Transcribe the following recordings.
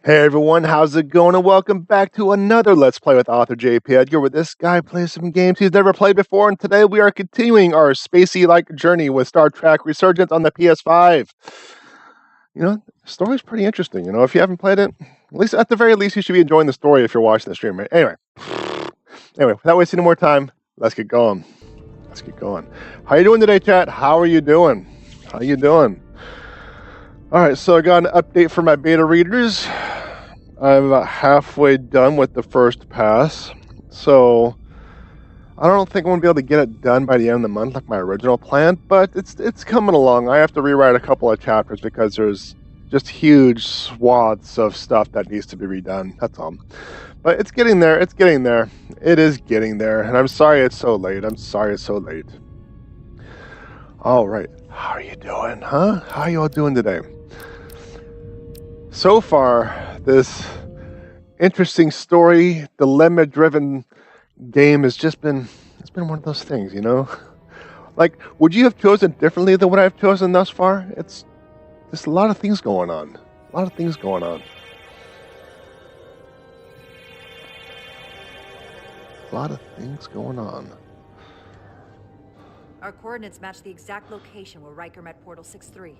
Hey everyone, how's it going? And welcome back to another Let's Play with author J.P.Edgar, where this guy plays some games he's never played before, and today we are continuing our spacey-like journey with Star Trek Resurgence on the PS5. The story's pretty interesting, if you haven't played it, at the very least, you should be enjoying the story if you're watching the stream, right? Anyway, without wasting any more time, let's get going. How you doing today, chat? How are you doing? Alright, so I got an update for my beta readers. I'm about halfway done with the first pass, so I don't think I'm going to be able to get it done by the end of the month like my original plan, but it's coming along. I have to rewrite a couple of chapters because there's just huge swaths of stuff that needs to be redone, that's all. But it's getting there, it is getting there, and I'm sorry it's so late, Alright, how are you doing, huh? How are you all doing today? So far, this interesting story, dilemma-driven game has just been, it's been one of those things, Like, would you have chosen differently than what I've chosen thus far? There's a lot of things going on. Our coordinates match the exact location where Riker met Portal 6-3.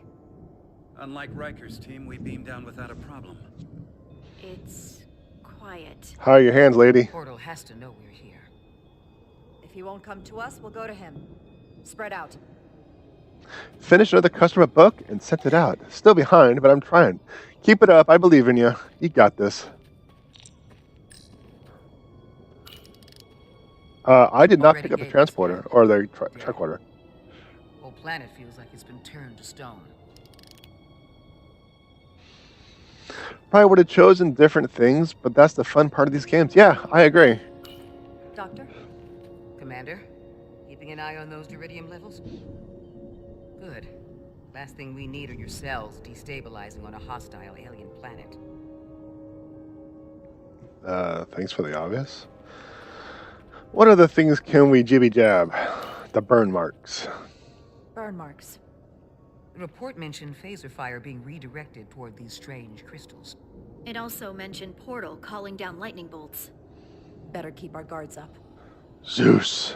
Unlike Riker's team, we beamed down without a problem. It's quiet. How are your hands, lady? Portal has to know we're here. If he won't come to us, we'll go to him. Spread out. Finished another customer book and sent it out. Still behind, but I'm trying. Keep it up. I believe in you. You got this. I did not pick up the transporter or the tricorder. Whole planet feels like it's been turned to stone. Probably would have chosen different things, but that's the fun part of these games. Yeah, I agree. Doctor? Commander, keeping an eye on those iridium levels? Good. Last thing we need are your cells destabilizing on a hostile alien planet. Thanks for the obvious. What other things can we jibby-jab? The burn marks. Burn marks. The report mentioned phaser fire being redirected toward these strange crystals. It also mentioned Portal calling down lightning bolts. Better keep our guards up. Zeus.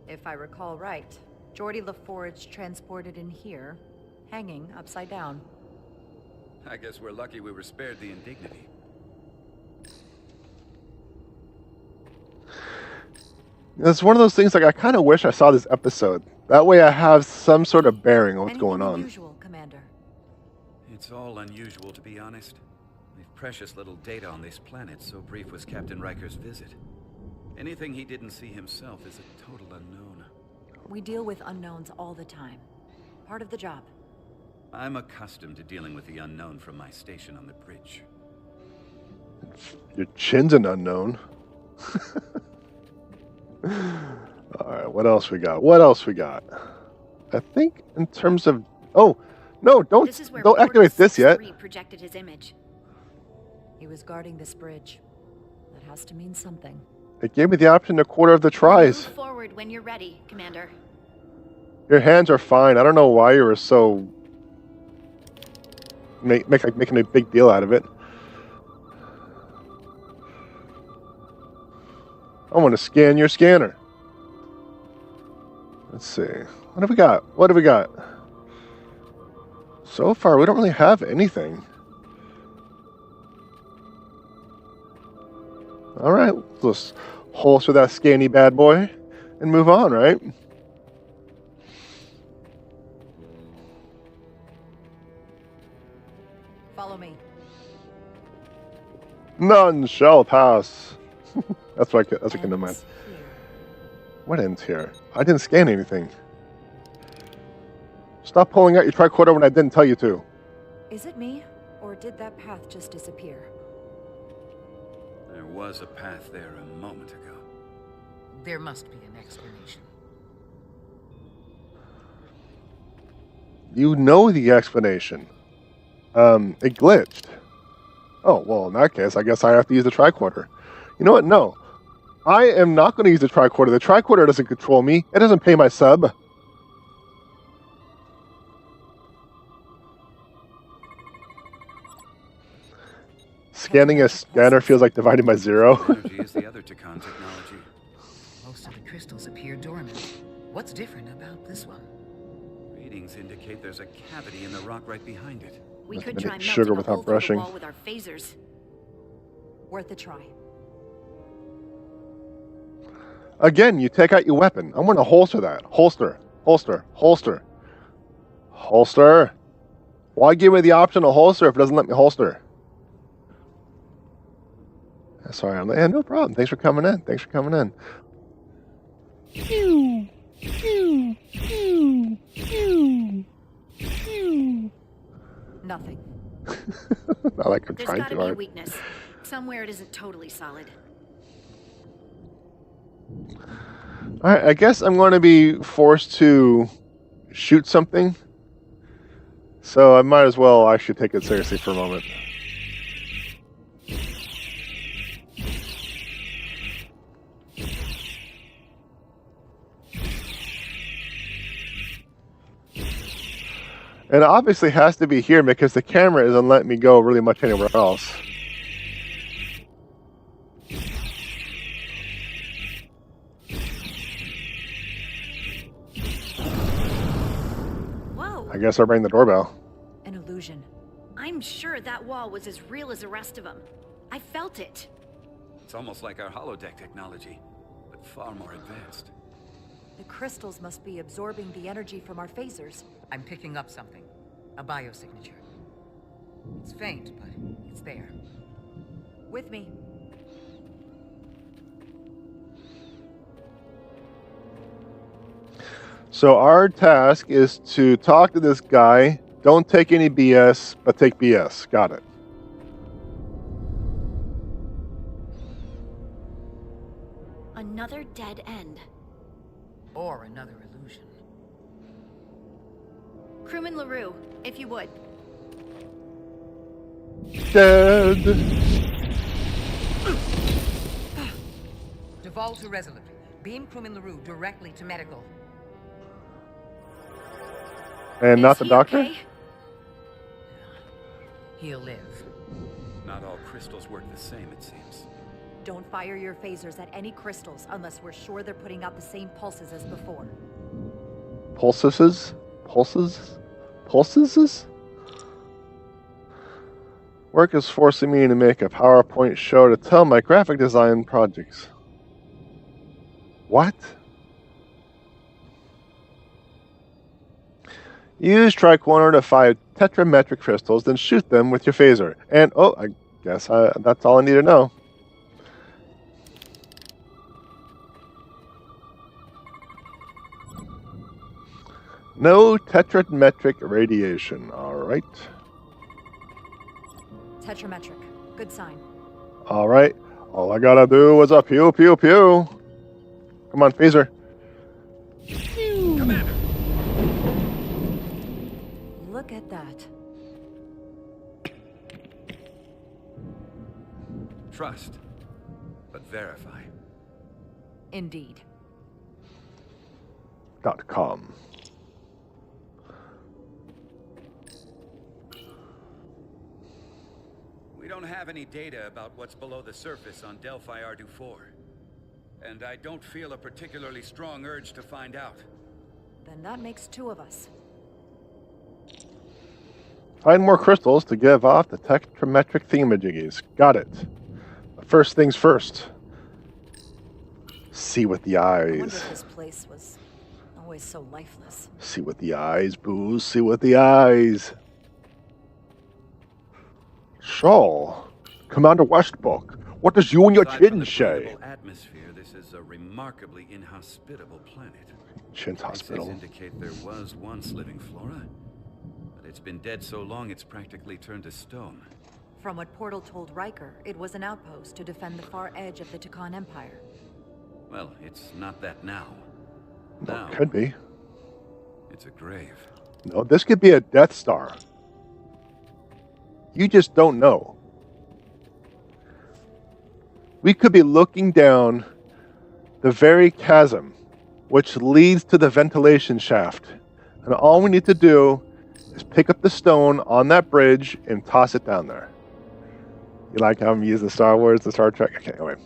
If I recall right, Geordi LaForge transported in here, hanging upside down. I guess we're lucky we were spared the indignity. It's one of those things, like, I kind of wish I saw this episode. That way I have some sort of bearing on what's going on. Unusual, Commander? It's all unusual, to be honest. We've precious little data on this planet, so brief was Captain Riker's visit. Anything he didn't see himself is a total unknown. We deal with unknowns all the time. Part of the job. I'm accustomed to dealing with the unknown from my station on the bridge. Your chin's an unknown. Alright, what else we got? I think in terms of... Oh, no, don't activate this yet. Projected his image. He was guarding this bridge. That has to mean something. It gave me the option to quarter of the tries. Move forward when you're ready, Commander. Your hands are fine. I don't know why you were so... making a big deal out of it. I want to scan your scanner. Let's see. What have we got? So far, we don't really have anything. Alright, let's holster that scanny bad boy and move on, right? Follow me. None shall pass. That's what I can mind. What ends here? I didn't scan anything. Stop pulling out your tricorder when I didn't tell you to. Is it me, or did that path just disappear? There was a path there a moment ago. There must be an explanation. You know the explanation. It glitched. Oh, well, in that case, I guess I have to use the tricorder. You know what? No. I am not going to use the tricorder. The tricorder doesn't control me. It doesn't pay my sub. Scanning a scanner feels like dividing by 0. Energy is the other Takan technology. Most of the crystals appear dormant. What's different about this one? Readings indicate there's a cavity in the rock right behind it. We Must could have try been melting sugar a without hole through brushing. the wall with our phasers. Worth a try. Again, you take out your weapon. I want to holster that. Holster. Holster. Holster. Holster. Why give me the option to holster if it doesn't let me holster? Sorry, I'm no problem. Thanks for coming in. Thanks for coming in. Nothing. Not like I'm There's trying gotta too be a hard. weakness. Somewhere it isn't totally solid. Alright, I guess I'm going to be forced to shoot something. So I might as well actually take it seriously for a moment. It obviously has to be here because the camera isn't letting me go really much anywhere else. Whoa! I guess I'll ring the doorbell. An illusion. I'm sure that wall was as real as the rest of them. I felt it. It's almost like our holodeck technology, but far more advanced. The crystals must be absorbing the energy from our phasers. I'm picking up something. A biosignature. It's faint, but it's there. With me. So our task is to talk to this guy. Don't take any BS, but take BS. Got it. Another dead end. Or another illusion. Crewman LaRue, if you would. Dead. Devolve to Resolute. Beam crewman LaRue directly to medical. And not Is the he doctor? okay? He'll live. Not all crystals work the same, it seems. Don't fire your phasers at any crystals unless we're sure they're putting out the same pulses as before. Pulses? Pulses? Pulses? Work is forcing me to make a PowerPoint show to tell my graphic design projects. What? Use tricorner to find tetrametric crystals, then shoot them with your phaser. And, oh, I guess that's all I need to know. No tetrametric radiation. All right. Tetrametric. Good sign. All right. All I gotta do is a pew, pew, pew. Come on, phaser. Commander! Look at that. Trust, but verify. Indeed. .com. We don't have any data about what's below the surface on Delphi Ardu 4. And I don't feel a particularly strong urge to find out. Then that makes two of us. Find more crystals to give off the tetrametric thingamajiggies. Got it. But first things first. See with the I wonder eyes. if this place was always so lifeless. See with the eyes, booze. See with the eyes. Shaw, Commander Westbrook, what does you and your Aside from chin the say? breathable atmosphere, this is a remarkably inhospitable planet. Chin's Traces hospital. indicate there was once living flora, but it's been dead so long it's practically turned to stone. From what Portal told Riker, it was an outpost to defend the far edge of the Takan Empire. Well, it's not that now. Well, Now, it could be. it's a grave. No, this could be a Death Star. You just don't know. We could be looking down the very chasm which leads to the ventilation shaft. And all we need to do is pick up the stone on that bridge and toss it down there. You like how I'm using Star Wars and Star Trek? Okay, anyway.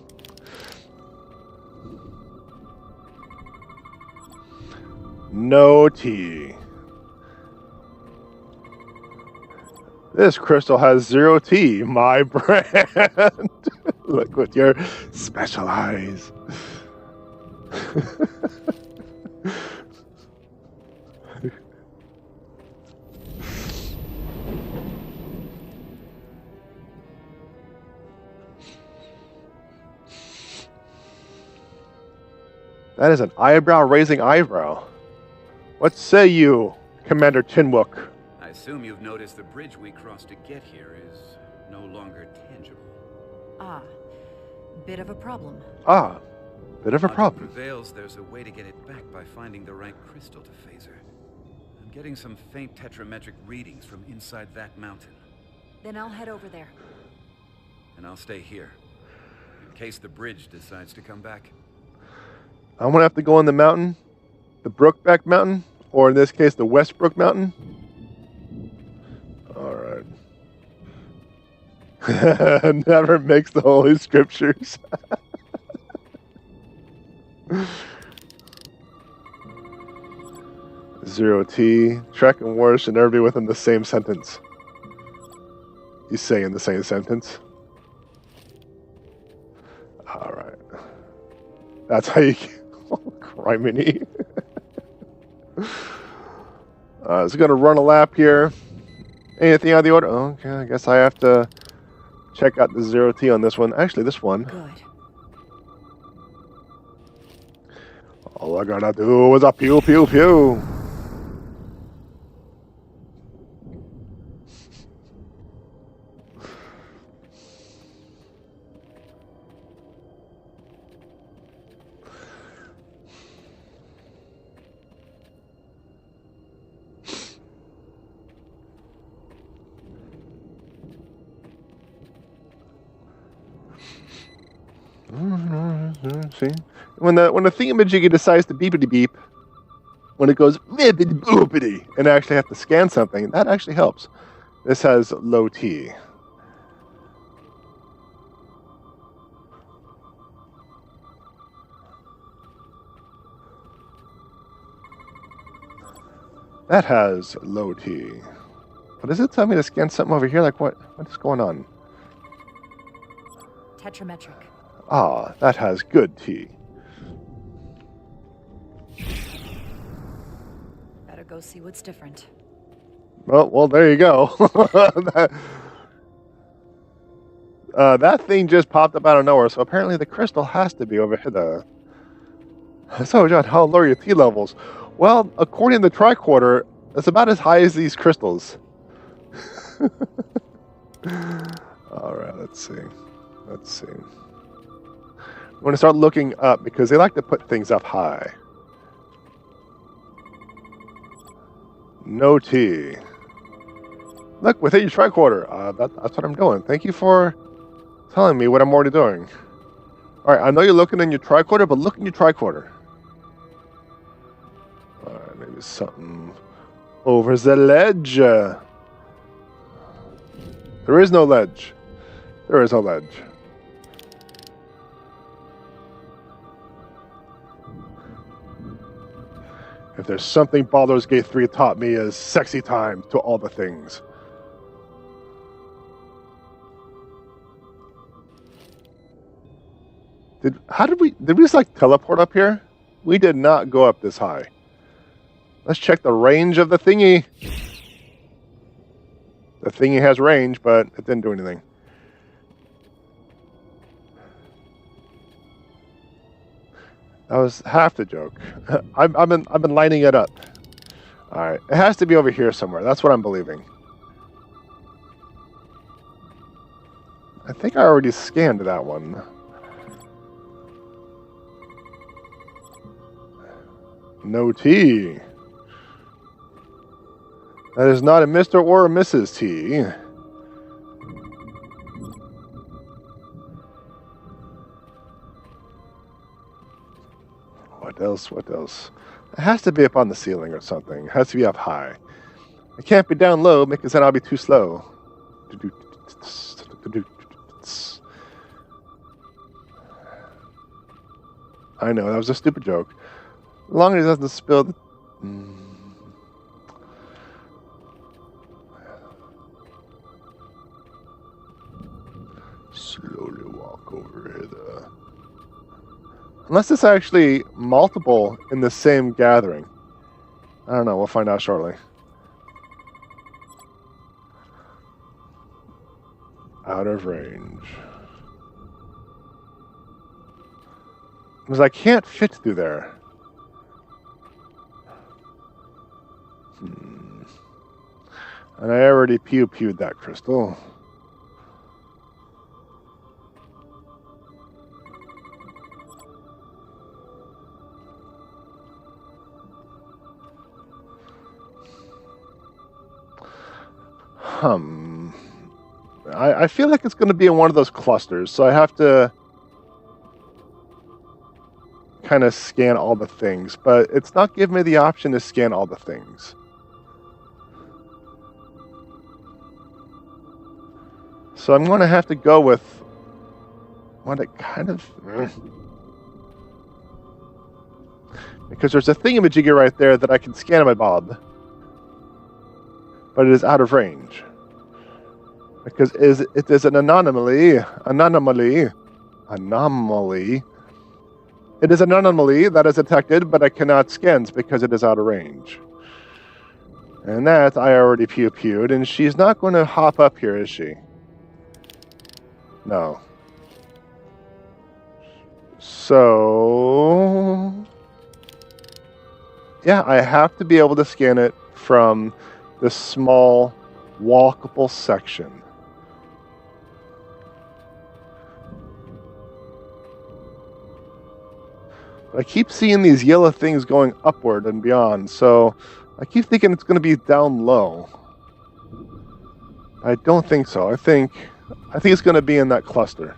No T. This crystal has 0 T, my brand. Look with your special eyes. That is an eyebrow-raising eyebrow. What say you, Commander Chinwook? I assume you've noticed the bridge we crossed to get here is no longer tangible. Ah, bit of a problem. Ah, bit of a problem. Prevails, there's a way to get it back by finding the right crystal to phaser. I'm getting some faint tetrametric readings from inside that mountain. Then I'll head over there. And I'll stay here, in case the bridge decides to come back. I'm gonna have to go on the mountain, the Brookback Mountain, or in this case, the Westbrook Mountain. All right. Never mix the Holy Scriptures. Zero T. Trek and War should never be within the same sentence. You say in the same sentence. All right. That's how you. Criminy. It's gonna run a lap here. Anything out of the order? Okay, I guess I have to check out the 0 T on this one. Actually, this one. Good. All I gotta do is a pew pew pew. See, when the thingamajiggy decides to beepity beep, when it goes bippity boopity, and I actually have to scan something, that actually helps. This has low T. That has low T. But does it tell me to scan something over here? Like what? What is going on? Tetrametric. Ah, that has good T. Better go see what's different. Well, there you go. That thing just popped up out of nowhere, so apparently the crystal has to be over here. So, John, how low are your T levels? Well, according to the tricorder, it's about as high as these crystals. All right, let's see. I'm going to start looking up because they like to put things up high. No T. Look, within your tricorder. That's what I'm doing. Thank you for telling me what I'm already doing. All right, I know you're looking in your tricorder, but look in your tricorder. All right, maybe something over the ledge. There is no ledge. There is no ledge. If there's something Baldur's Gate 3 taught me is sexy time to all the things. Did we just like teleport up here? We did not go up this high. Let's check the range of the thingy. The thingy has range, but it didn't do anything. That was half the joke. I've been lining it up. All right, it has to be over here somewhere. That's what I'm believing. I think I already scanned that one. No T. That is not a Mr. or a Mrs. T. What else? What else? It has to be up on the ceiling or something. It has to be up high. It can't be down low because then I'll be too slow. I know, that was a stupid joke. As long as it doesn't spill the... Slowly walk over here. Unless it's actually multiple in the same gathering. I don't know, we'll find out shortly. Out of range. Because I can't fit through there. And I already pew-pewed that crystal. I feel like it's going to be in one of those clusters, so I have to kind of scan all the things, but it's not giving me the option to scan all the things. So I'm going to have to go with what it kind of... Because there's a thingamajigger right there that I can scan my bob, but it is out of range. Because it is an anomaly. It is an anomaly that is detected, but I cannot scan because it is out of range. And that I already pew-pewed, and she's not going to hop up here, is she? No. So... yeah, I have to be able to scan it from this small, walkable section. I keep seeing these yellow things going upward and beyond, so I keep thinking it's going to be down low. I don't think so. I think it's going to be in that cluster.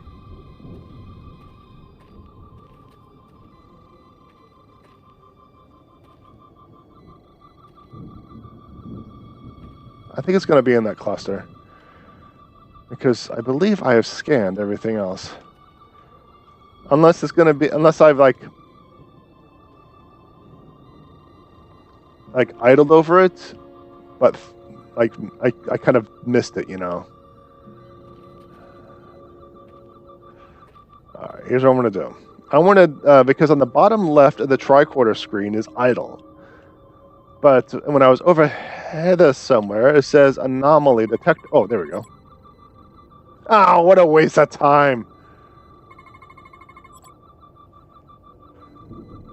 I think it's going to be in that cluster. Because I believe I have scanned everything else. Unless it's going to be... unless I've, like idled over it, but like I kind of missed it, you know. Alright, here's what I'm going to do. I want to, because on the bottom left of the tricorder screen is idle. But when I was overhead somewhere, it says anomaly detect. Oh, there we go. Oh, what a waste of time.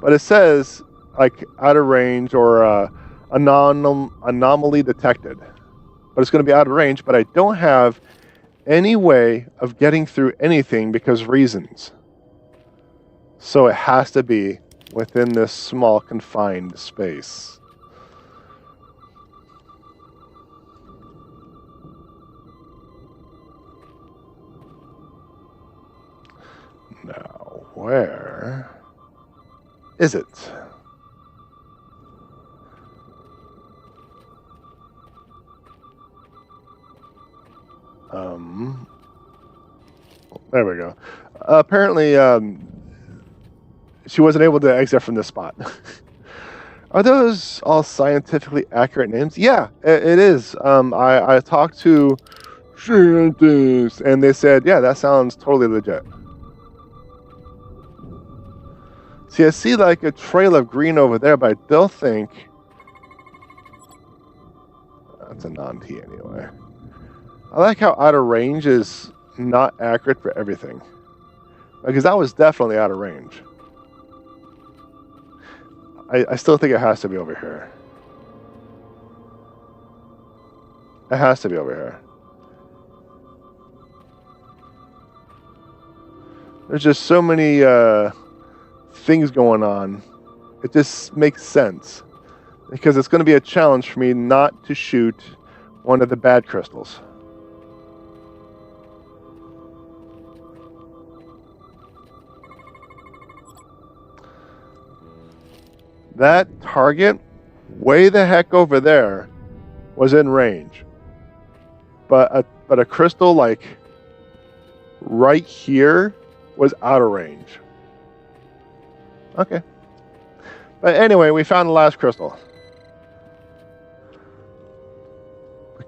But it says, like, out of range or anomaly detected. But it's going to be out of range, but I don't have any way of getting through anything because reasons. So it has to be within this small, confined space. Now, where is it? There we go. Apparently, she wasn't able to exit from this spot. Are those all scientifically accurate names? Yeah, it is. I talked to scientists, and they said, yeah, that sounds totally legit. See, I see like a trail of green over there, but I don't think... that's a non-T anyway. I like how out of range is not accurate for everything. Because that was definitely out of range. I still think it has to be over here. It has to be over here. There's just so many things going on. It just makes sense. Because it's going to be a challenge for me not to shoot one of the bad crystals. That target, way the heck over there, was in range. But a crystal like right here was out of range. Okay. But anyway, we found the last crystal.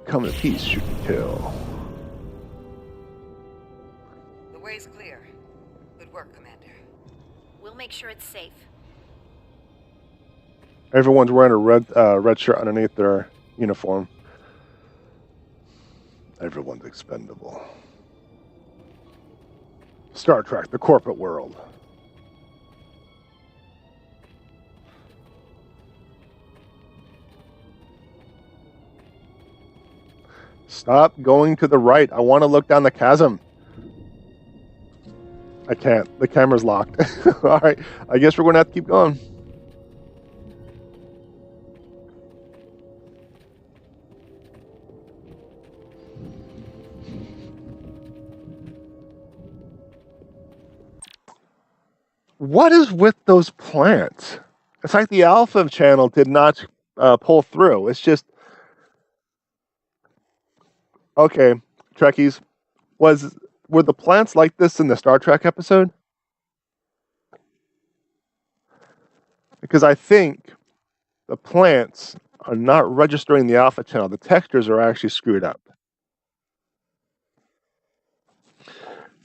Come in peace, shoot and kill. The way's clear. Good work, Commander. We'll make sure it's safe. Everyone's wearing a red shirt underneath their uniform. Everyone's expendable. Star Trek, the corporate world. Stop going to the right. I want to look down the chasm. I can't. The camera's locked. All right. I guess we're going to have to keep going. What is with those plants? It's like the Alpha channel did not pull through. It's just... Okay, Trekkies. Were the plants like this in the Star Trek episode? Because I think the plants are not registering the Alpha channel. The textures are actually screwed up.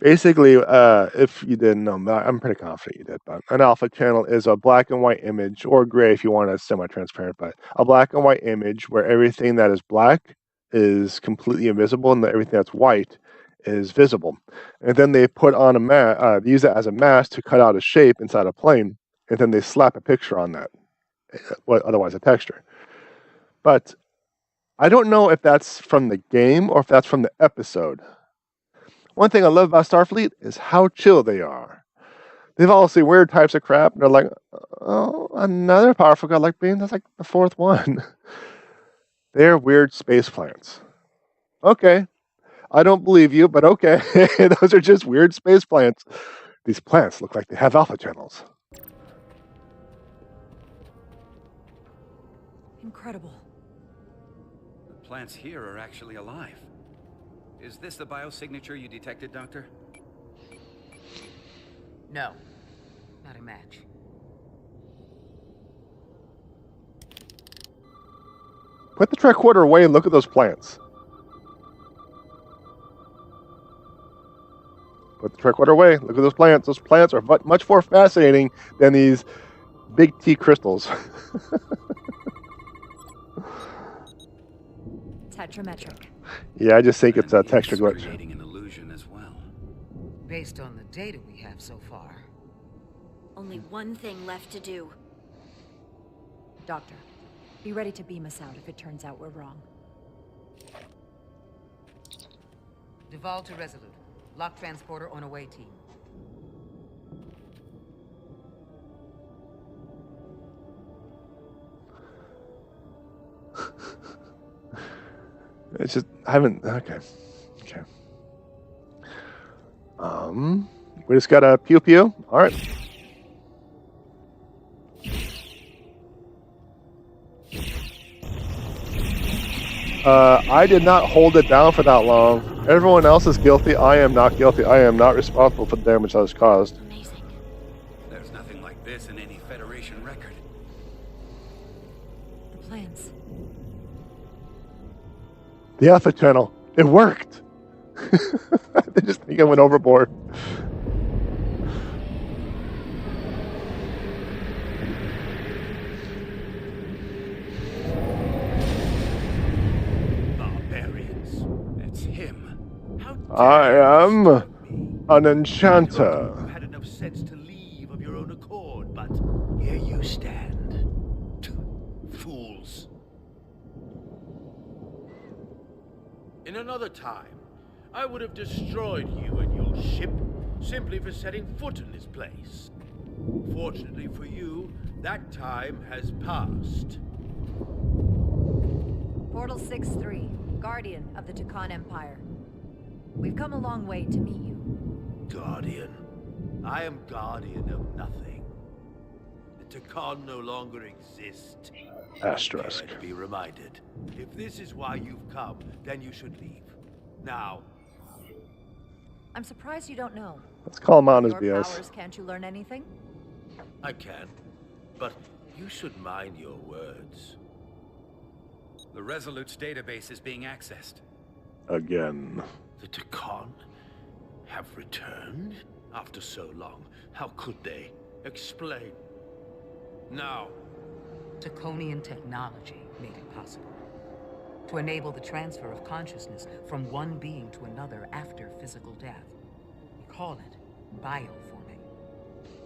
Basically, if you didn't know, I'm pretty confident you did, but an Alpha channel is a black and white image, or gray if you want a semi-transparent, but a black and white image where everything that is black is completely invisible and everything that's white is visible. And then they put on a they use it as a mask to cut out a shape inside a plane, and then they slap a picture on that, otherwise a texture. But I don't know if that's from the game or if that's from the episode. One thing I love about Starfleet is how chill they are. They've all seen weird types of crap, and they're like, oh, another powerful godlike being? That's like the fourth one. They're weird space plants. Okay. I don't believe you, but okay. Those are just weird space plants. These plants look like they have alpha channels. Incredible. The plants here are actually alive. Is this the biosignature you detected, Doctor? No. Not a match. Put the tricorder away and look at those plants. Put the tricorder away. Look at those plants. Those plants are much more fascinating than these big T crystals. Tetrametric. Yeah, I just think it's a texture glitch. Creating an illusion as well. Based on the data we have so far. Only one thing left to do. Doctor, be ready to beam us out if it turns out we're wrong. Duval to Resolute. Lock transporter on away team. It's just, I haven't, okay. We just got a pew pew. All right. I did not hold it down for that long. Everyone else is guilty. I am not guilty. I am not responsible for the damage that was caused. Amazing. There's nothing like this in any Federation record. The plans. The Alpha channel. It worked. They just think I went overboard. Barbarians. It's him. How I am an enchanter. You had enough sense to leave of your own accord, but here you stand. Two fools. In another time, I would have destroyed you and your ship simply for setting foot in this place. Fortunately for you, that time has passed. Portal 6-3, Guardian of the Tucan Empire. We've come a long way to meet you. Guardian. I am guardian of nothing. The Tucan no longer exist. Asterisk. Be reminded. If this is why you've come, then you should leave. Now. I'm surprised you don't know. Let's call him out on his Your BS. powers, can't you learn anything? I can. But you should mind your words. The Resolute's database is being accessed. Again. The Takan have returned? After so long, how could they? Explain. Now. Draconian technology made it possible. To enable the transfer of consciousness from one being to another after physical death. We call it bioforming.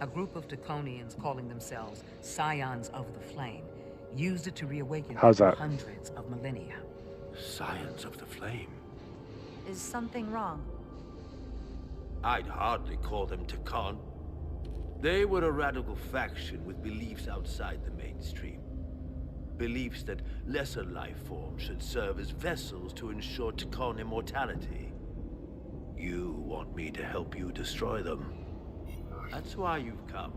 A group of Draconians calling themselves Scions of the Flame used it to reawaken How's that? hundreds of millennia. Scions of the Flame. Is something wrong? I'd hardly call them Takan. They were a radical faction with beliefs outside the mainstream. Beliefs that lesser life forms should serve as vessels to ensure Takan immortality. You want me to help you destroy them. That's why you've come.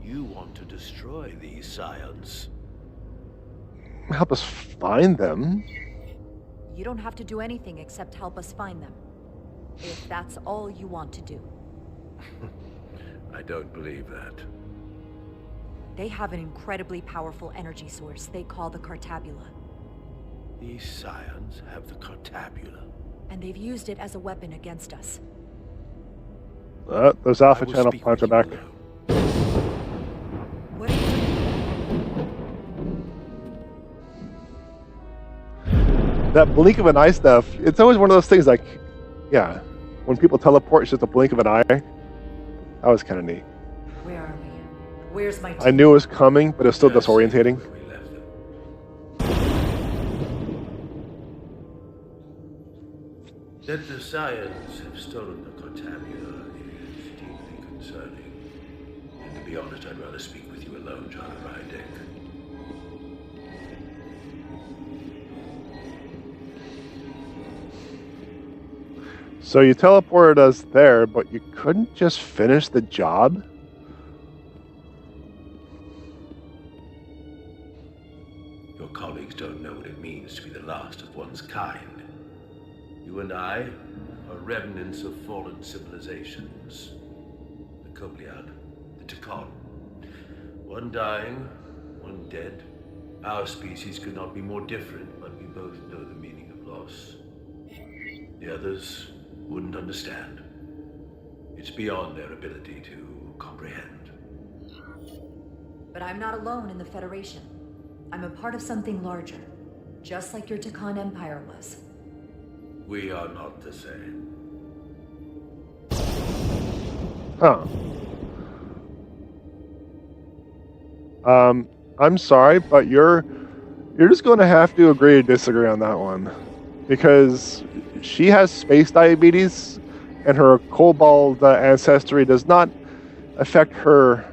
You want to destroy these scions. Help us find them. You don't have to do anything except help us find them. If that's all you want to do. I don't believe that. They have an incredibly powerful energy source they call the Cartabula. These scions have the Cartabula. And they've used it as a weapon against us. Those Alpha Channel plants are back. What are you doing? That blink of an eye stuff, it's always one of those things like, yeah, when people teleport, it's just a blink of an eye. That was kind of neat. Where are we? Where's my team? I knew it was coming, but it was still Yes, disorientating. we left them. That the scions have stolen the Cartabula is deeply concerning. And to be honest, I'd rather speak with you alone, John Rydick. So you teleported us there, but you couldn't just finish the job? Your colleagues don't know what it means to be the last of one's kind. You and I are remnants of fallen civilizations. The Kobliad, the Takan. One dying, one dead. Our species could not be more different, but we both know the meaning of loss. The others wouldn't understand. It's beyond their ability to comprehend. But I'm not alone in the Federation. I'm a part of something larger. Just like your Takan Empire was. We are not the same. Huh. I'm sorry, but you're just going to have to agree to disagree on that one. Because she has space diabetes, and her kobold ancestry does not affect her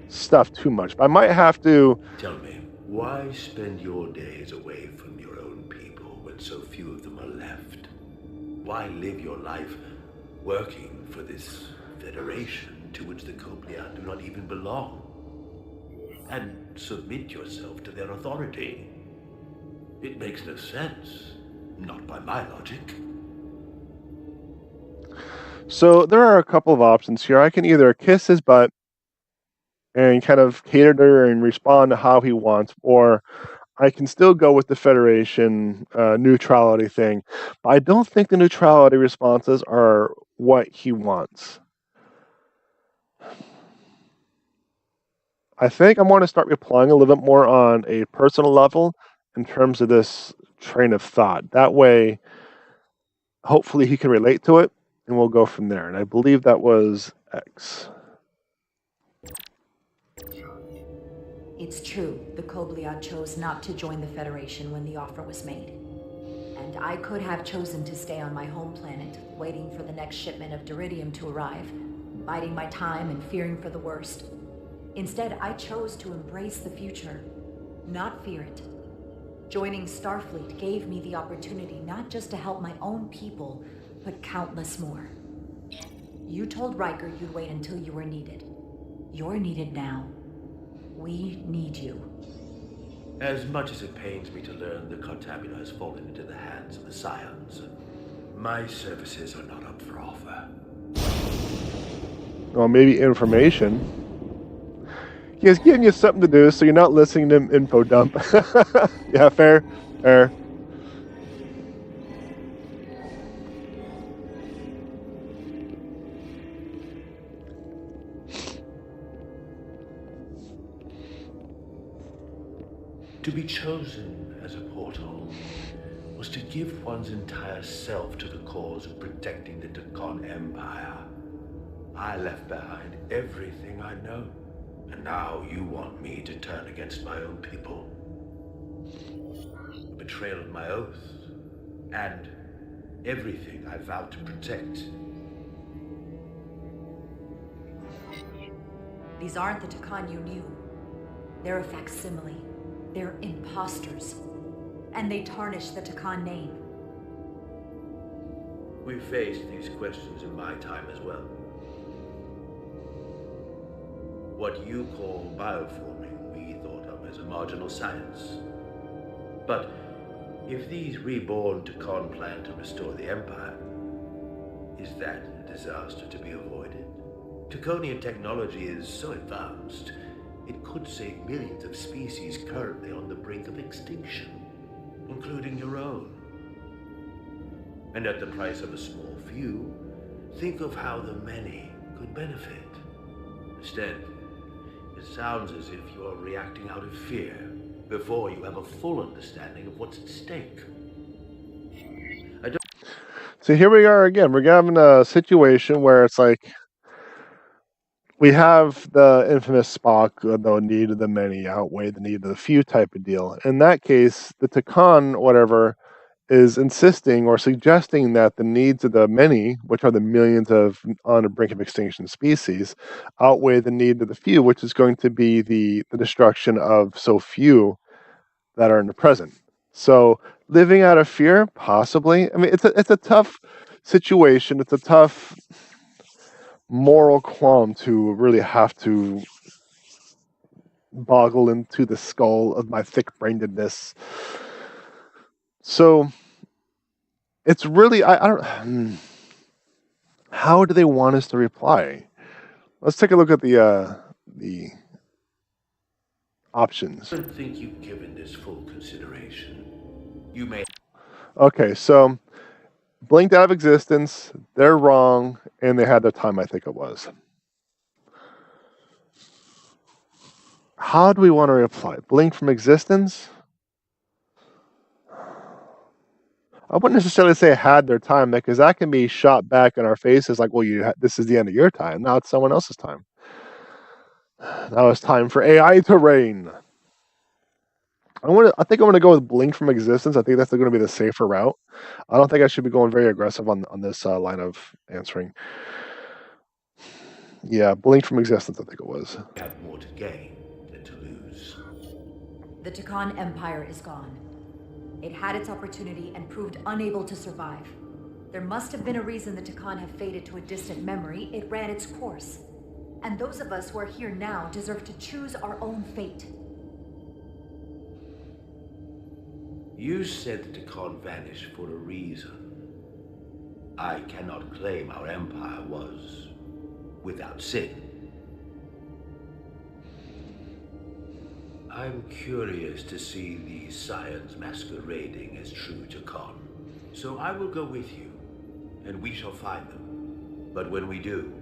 stuff too much. But I might have to... Tell me, why spend your days away from your own people when so few of them are left? Why live your life working for this federation to which the Kobliad do not even belong? And submit yourself to their authority? It makes no sense. Not by my logic. So there are a couple of options here. I can either kiss his butt and kind of cater to and respond to how he wants, or I can still go with the Federation neutrality thing. But I don't think the neutrality responses are what he wants. I think I'm going to start replying a little bit more on a personal level in terms of this train of thought. That way, hopefully he can relate to it, and we'll go from there. And I believe that was X. It's true, the Kobliad chose not to join the Federation when the offer was made. And I could have chosen to stay on my home planet, waiting for the next shipment of Duridium to arrive, biding my time and fearing for the worst. Instead, I chose to embrace the future, not fear it. Joining Starfleet gave me the opportunity not just to help my own people, but countless more. You told Riker you'd wait until you were needed. You're needed now. We need you. As much as it pains me to learn the Cartabula has fallen into the hands of the Scions, my services are not up for offer. Well, maybe information. He has given you something to do, so you're not listening to him info dump. Yeah, fair. Fair. To be chosen as a portal was to give one's entire self to the cause of protecting the Takon Empire. I left behind everything I know, and now you want me to turn against my own people. A betrayal of my oath, and everything I vowed to protect. These aren't the Takon you knew. They're a facsimile. They're imposters. And they tarnish the Takon name. We faced these questions in my time as well. What you call bioforming, we thought of as a marginal science. But if these reborn Takon plan to restore the Empire, is that a disaster to be avoided? Takonian technology is so advanced, it could save millions of species currently on the brink of extinction, including your own. And at the price of a small few, think of how the many could benefit. Instead, it sounds as if you're reacting out of fear before you have a full understanding of what's at stake. So here we are again. We're having a situation where it's like we have the infamous Spock, the need of the many outweigh the need of the few type of deal. In that case, the Takon, whatever, is insisting or suggesting that the needs of the many, which are the millions of on the brink of extinction species, outweigh the need of the few, which is going to be the destruction of so few that are in the present. So living out of fear, possibly. I mean, it's a tough situation. It's a tough moral qualm to really have to boggle into the skull of my thick-brainedness. So it's really I don't. How do they want us to reply? Let's take a look at the options. I don't think you've given this full consideration. You may. Okay, so blinked out of existence. They're wrong, and they had their time. I think it was. How do we want to reply? Blink from existence? I wouldn't necessarily say had their time, because that can be shot back in our faces like, well, this is the end of your time. Now it's someone else's time. Now it's time for AI to reign. I think I'm going to go with blink from existence. I think that's going to be the safer route. I don't think I should be going very aggressive on this line of answering. Yeah, blink from existence, I think it was. Have more to gain than to lose. The Takon Empire is gone. It had its opportunity and proved unable to survive. There must have been a reason the Takon have faded to a distant memory. It ran its course. And those of us who are here now deserve to choose our own fate. You said the Takon vanished for a reason. I cannot claim our empire was without sin. I'm curious to see these scions masquerading as true Takon. So I will go with you, and we shall find them. But when we do,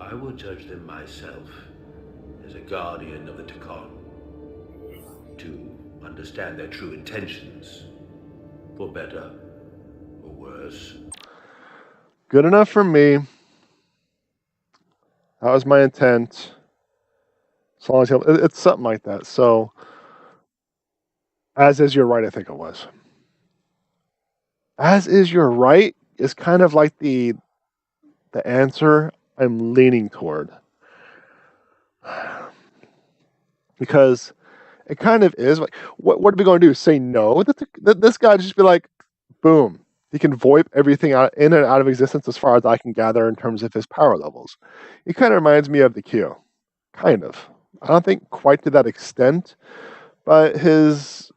I will judge them myself as a guardian of the Takon, to understand their true intentions, for better or worse. Good enough for me. That was my intent. As long as it's something like that. So, as is your right, I think it was. As is your right is kind of like the answer I'm leaning toward. Because it kind of is like, what are we going to do? Say no? This guy just be like, boom. He can VoIP everything out in and out of existence as far as I can gather in terms of his power levels. He kind of reminds me of the Q. Kind of. I don't think quite to that extent, but there's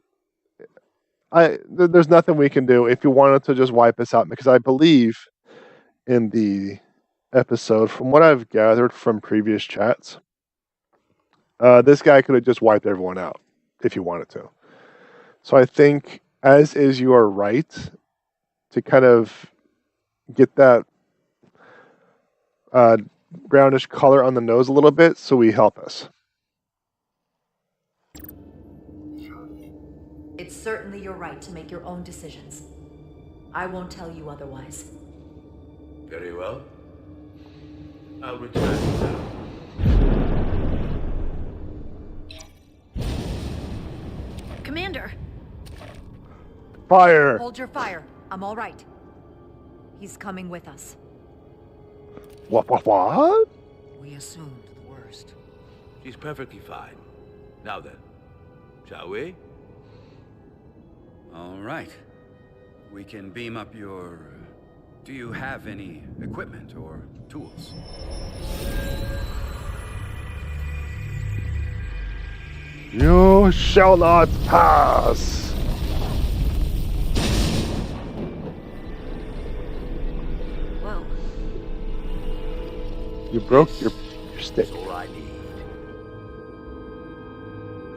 nothing we can do if you wanted to just wipe us out, because I believe in the episode, from what I've gathered from previous chats, This guy could have just wiped everyone out if he wanted to. So I think, as is your right, to kind of get that brownish color on the nose a little bit, so he help us. It's certainly your right to make your own decisions. I won't tell you otherwise. Very well. I'll return now. Commander! Fire! Hold your fire. I'm all right. He's coming with us. What? We assumed the worst. She's perfectly fine. Now then, shall we? All right. We can beam up your... Do you have any equipment or tools? You shall not pass! Whoa. You broke your stick. That's all I need.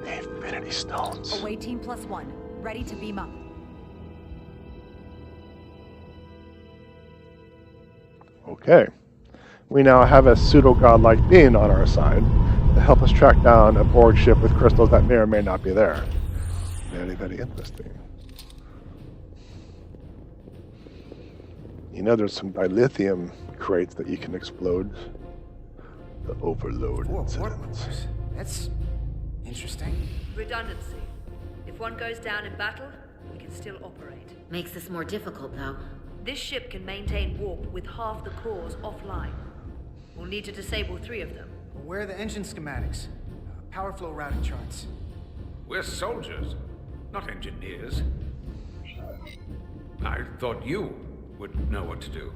The Infinity Stones. Away team +1. Ready to beam up. Okay. We now have a pseudo-godlike being on our side to help us track down a Borg ship with crystals that may or may not be there. Very, very interesting. You know, there's some dilithium crates that you can explode. The overload incident. That's interesting. Redundancy. If one goes down in battle, we can still operate. Makes this more difficult, though. This ship can maintain warp with half the cores offline. We'll need to disable 3 of them. Where are the engine schematics? Power flow routing charts. We're soldiers, not engineers. I thought you would know what to do.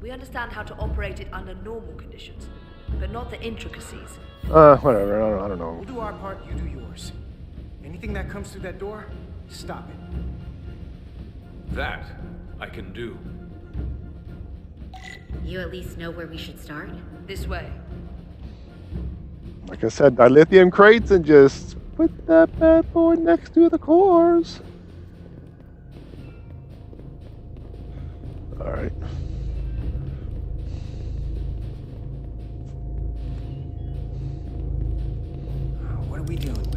We understand how to operate it under normal conditions, but not the intricacies. Whatever, I don't know. We'll do our part, you do yours. Anything that comes through that door, stop it. That I can do. You at least know where we should start? This way. Like I said, dilithium crates and just put that bad boy next to the cores. Alright. What are we dealing with?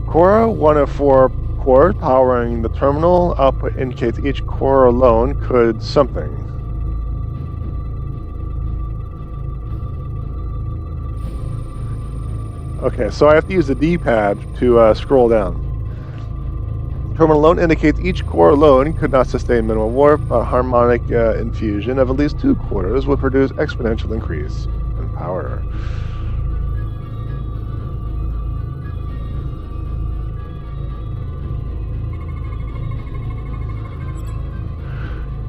Core 1 of 4 core powering the terminal. Output indicates each core alone could something. Okay, so I have to use the D-pad to scroll down. Terminal alone indicates each core alone could not sustain minimal warp. A harmonic infusion of at least 2 quarters would produce exponential increase in power.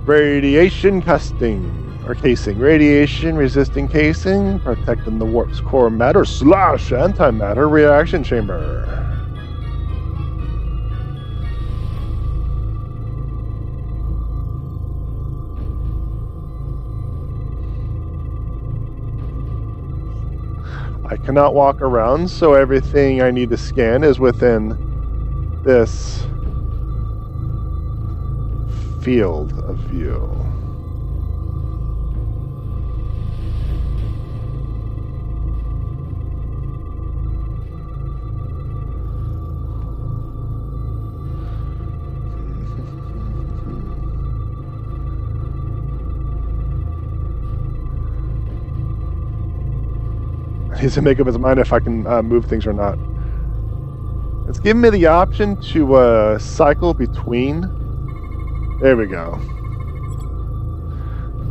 Radiation casing. Radiation resisting casing, protecting the warp's core matter / antimatter reaction chamber. I cannot walk around, so everything I need to scan is within this field of view. He needs to make up his mind if I can move things or not. It's giving me the option to cycle between. There we go.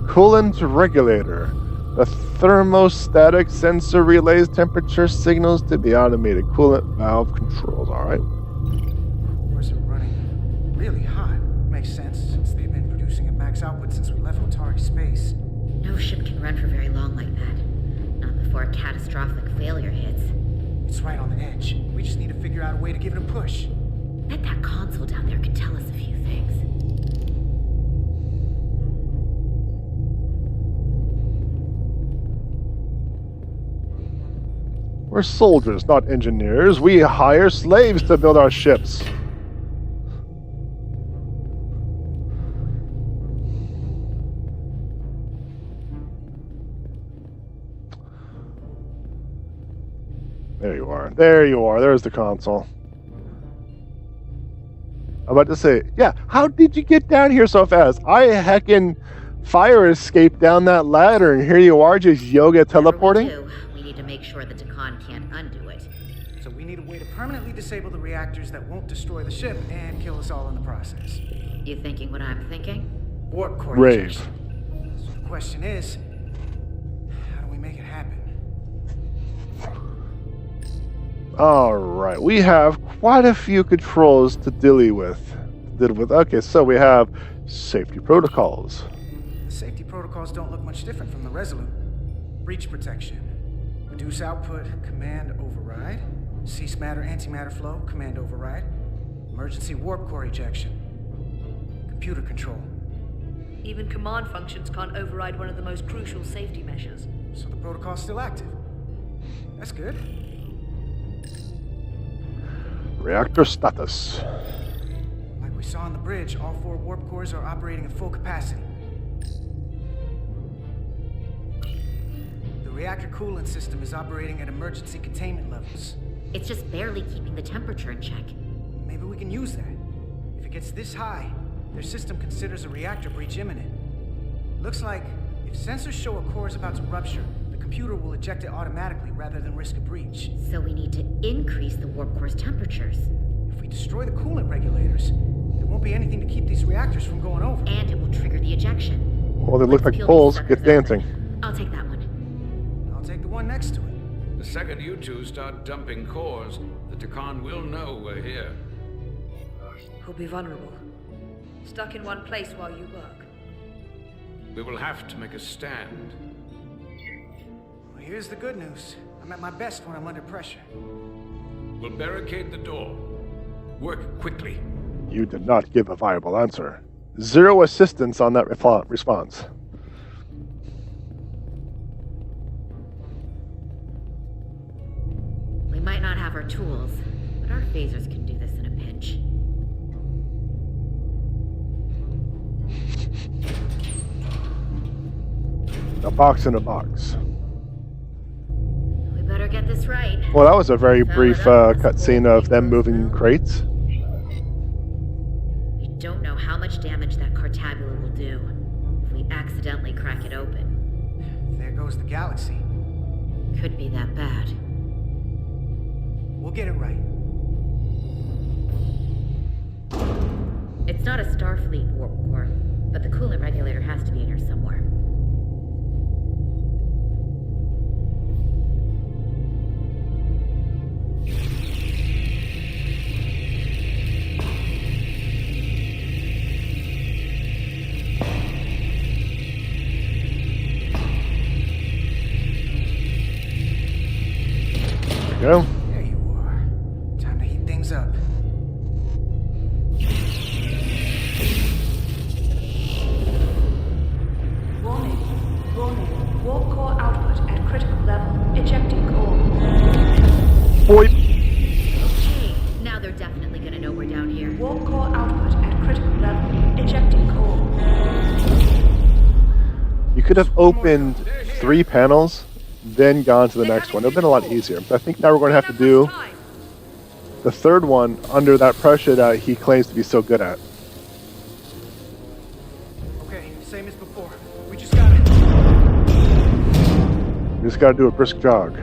Coolant regulator. The thermostatic sensor relays temperature signals to be automated. Coolant valve controls. Alright. Cores are running really hot. Makes sense, since they've been producing at max output since we left Otari space. No ship can run for very long like that. Not before a catastrophic failure hits. It's right on the edge. We just need to figure out a way to give it a push. Bet that console down there could tell us a few things. We're soldiers, not engineers. We hire slaves to build our ships. There you are. There you are. There's the console. I'm about to say, yeah, how did you get down here so fast? I heckin' fire escaped down that ladder, and here you are just yoga teleporting? We need to make sure the Takan can't undo it. So we need a way to permanently disable the reactors that won't destroy the ship and kill us all in the process. You thinking what I'm thinking? Warp core Rave. injection. So the question is, how do we make it happen? Alright, we have quite a few controls to deal with. Okay, so we have safety protocols. The safety protocols don't look much different from the Resolute. Breach protection. Reduce output, command override. Cease matter, antimatter flow, command override. Emergency warp core ejection. Computer control. Even command functions can't override one of the most crucial safety measures. So the protocol's still active. That's good. Reactor status. Like we saw on the bridge, all 4 warp cores are operating at full capacity. The reactor coolant system is operating at emergency containment levels. It's just barely keeping the temperature in check. Maybe we can use that. If it gets this high, their system considers a reactor breach imminent. Looks like if sensors show a core is about to rupture, the computer will eject it automatically rather than risk a breach. So we need to increase the warp core's temperatures. If we destroy the coolant regulators, there won't be anything to keep these reactors from going over. And it will trigger the ejection. Well, they look Let's like peel poles. these Get suckers dancing. open. I'll take that one. I'll take the one next to it. The second you two start dumping cores, the Takan will know we're here. We'll be vulnerable. Stuck in one place while you work. We will have to make a stand. Well, here's the good news. I'm at my best when I'm under pressure. We'll barricade the door. Work quickly. You did not give a viable answer. 0 assistance on that response. We might not have our tools, but our phasers can do this in a pinch. A box in a box. We better get this right. Well, that was a very brief cutscene of them moving crates. We don't know how much damage that cartabula will do if we accidentally crack it open. There goes the galaxy. Could be that bad. We'll get it right. It's not a Starfleet warp core, but the coolant regulator has to be in here somewhere. Go. There you are. Time to heat things up. Warning. Warp core output at critical level. Ejecting core. Boy. Okay, now they're definitely gonna know we're down here. Warp core output at critical level. Ejecting core. You could have opened 3 panels, then gone to the next one. It would have been a lot easier. But I think now we're going to have to do the 3rd one under that pressure that he claims to be so good at. Okay, same as before. We just gotta... We just got to do a brisk jog.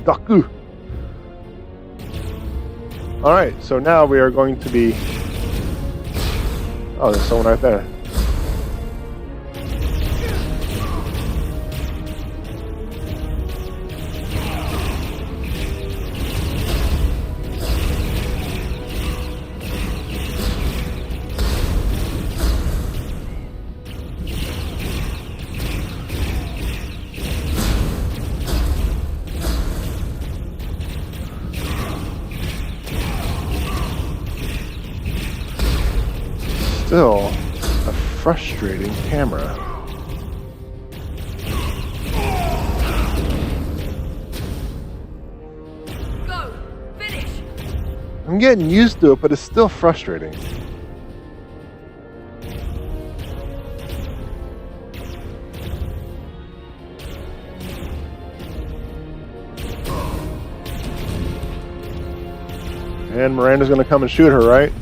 Daku. Alright, so now we are going to be... Oh, there's someone right there. frustrating camera. Go! Finish! I'm getting used to it, but it's still frustrating. And Miranda's gonna come and shoot her, right?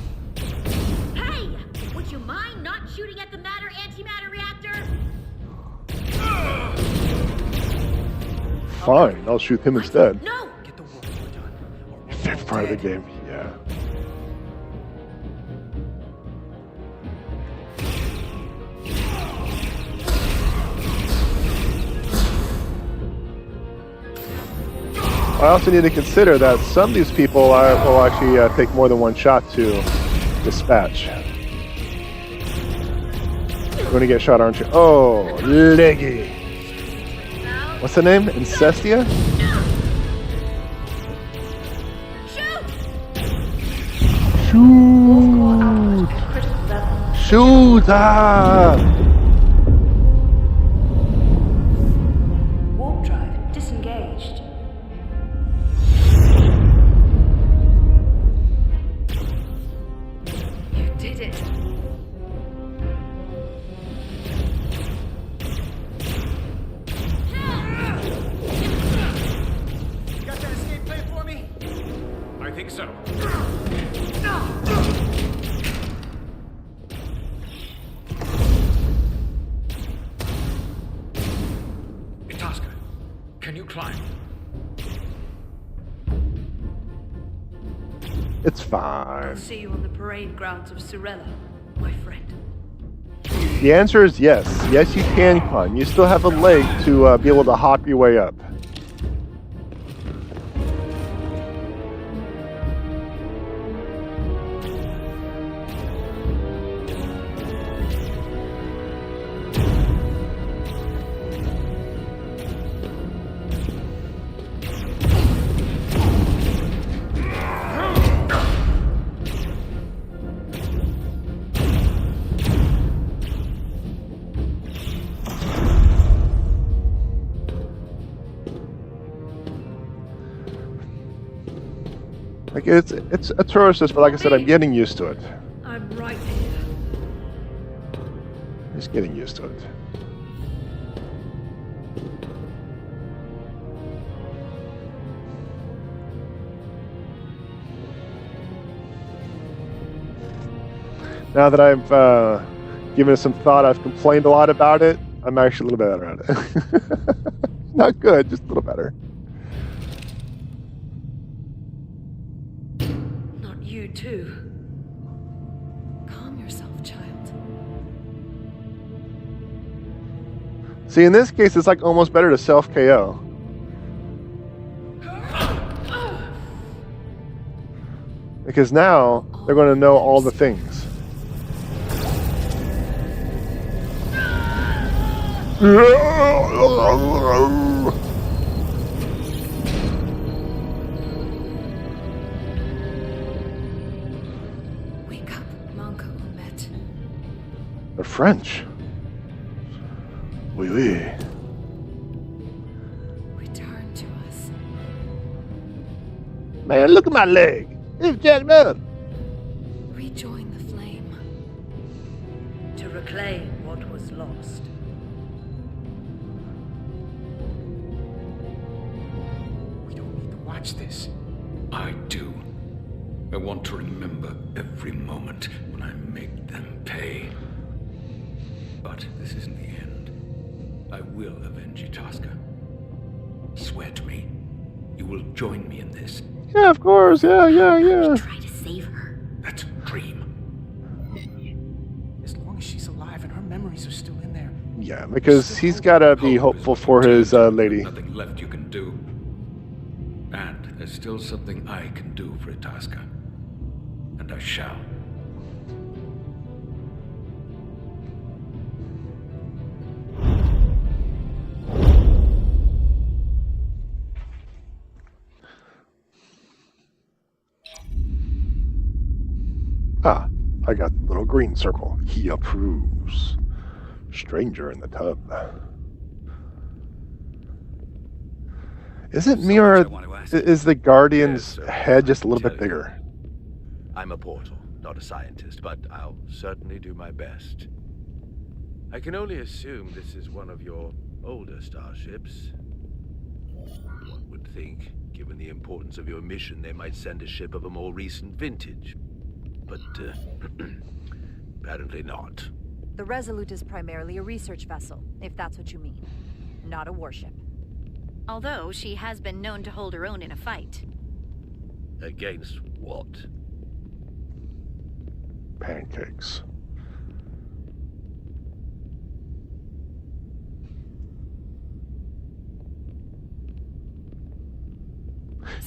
Hey! Would you mind not shooting at the matter-antimatter reactor? Fine, I'll shoot him instead. No! Get the wolf done. Or Favorite part of the game, yeah. I also need to consider that some of these people will actually take more than one shot to dispatch. You're going to get shot, aren't you? Oh, leggy. What's the name? Incestia? Shoot! Shoot! Warp drive disengaged. You did it. You got that escape plan for me? I think so. Itasca, can you climb? It's I'll fine. see you on the parade grounds of Sorella, my friend. The answer is yes. Yes, you can climb. You still have a leg to be able to hop your way up. Like it's atrocious, but like I said, I'm getting used to it. I'm right here. Just getting used to it. Now that I've given it some thought, I've complained a lot about it. I'm actually a little better at it. Not good, just a little better. Not you too. Calm yourself, child. See, in this case, it's like almost better to self-KO. Because now they're going to know all the things. Wake up, Manco Umet. They're French. Oui, oui. Return to us. Man, look at my leg. It's jacked up. Rejoin the flame. To reclaim what was lost. We don't need to watch this. I do. I want to remember every moment when I make them pay. But this isn't the end. I will avenge Itasca. Swear to me, you will join me in this. Yeah, of course. Yeah. Try to save her. That's a dream. As long as she's alive and her memories are still in there. Yeah, because he's got to be Hope hopeful is what for we his turn to. lady. There's nothing left you can do. And there's still something I can do for Itasca. And I shall. I got the little green circle. He approves. Stranger in the tub. Is it me So or much I want to ask. is the Guardian's Yes, head just a I little can bit tell you. bigger? I'm a portal, not a scientist, but I'll certainly do my best. I can only assume this is one of your older starships. One would think, given the importance of your mission, they might send a ship of a more recent vintage. But, apparently not. The Resolute is primarily a research vessel, if that's what you mean. Not a warship. Although she has been known to hold her own in a fight. Against what? Pancakes.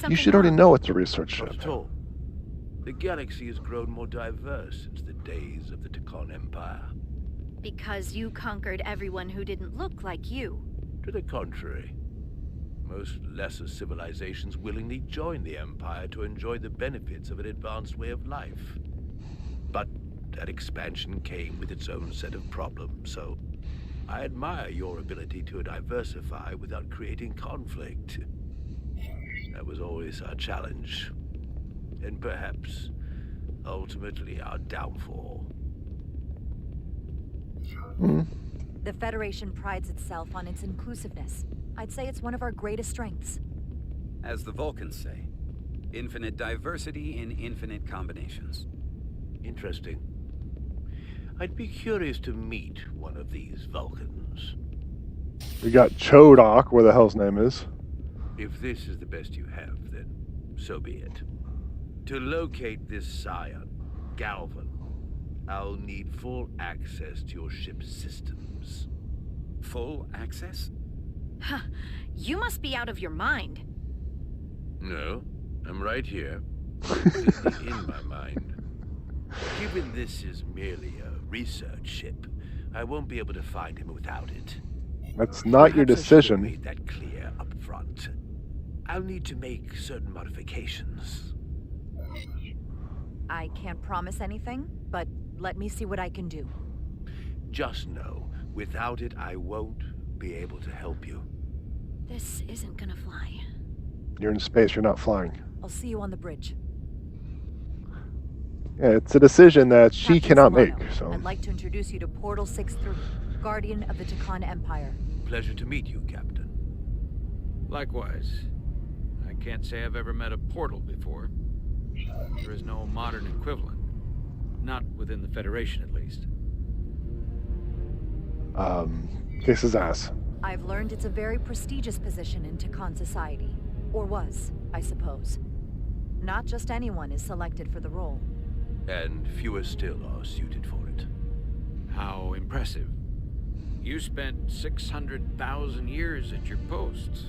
You should already know it's a research Not ship. at all. The galaxy has grown more diverse since the days of the Tekon Empire. Because you conquered everyone who didn't look like you. To the contrary. Most lesser civilizations willingly join the Empire to enjoy the benefits of an advanced way of life. But that expansion came with its own set of problems, so I admire your ability to diversify without creating conflict. That was always our challenge. And perhaps, ultimately, our downfall. The Federation prides itself on its inclusiveness. I'd say it's one of our greatest strengths. As the Vulcans say, infinite diversity in infinite combinations. Interesting. I'd be curious to meet one of these Vulcans. We got Chodok, where the hell's name is. If this is the best you have, then so be it. To locate this scion, Galvan, I'll need full access to your ship's systems. Full access? Huh. You must be out of your mind. No, I'm right here. Completely in my mind. Given this is merely a research ship, I won't be able to find him without it. That's not your Perhaps I should have decision. made that clear up front. I'll need to make certain modifications. I can't promise anything, but let me see what I can do. Just know, without it, I won't be able to help you. This isn't gonna fly. You're in space, you're not flying. I'll see you on the bridge. Yeah, it's a decision that she Captain cannot Solano, make, so... I'd like to introduce you to Portal 6-3, Guardian of the Tekon Empire. Pleasure to meet you, Captain. Likewise. I can't say I've ever met a portal before. There is no modern equivalent. Not within the Federation, at least. Kiss his ass. I've learned it's a very prestigious position in Tekon society. Or was, I suppose. Not just anyone is selected for the role. And fewer still are suited for it. How impressive. You spent 600,000 years at your post.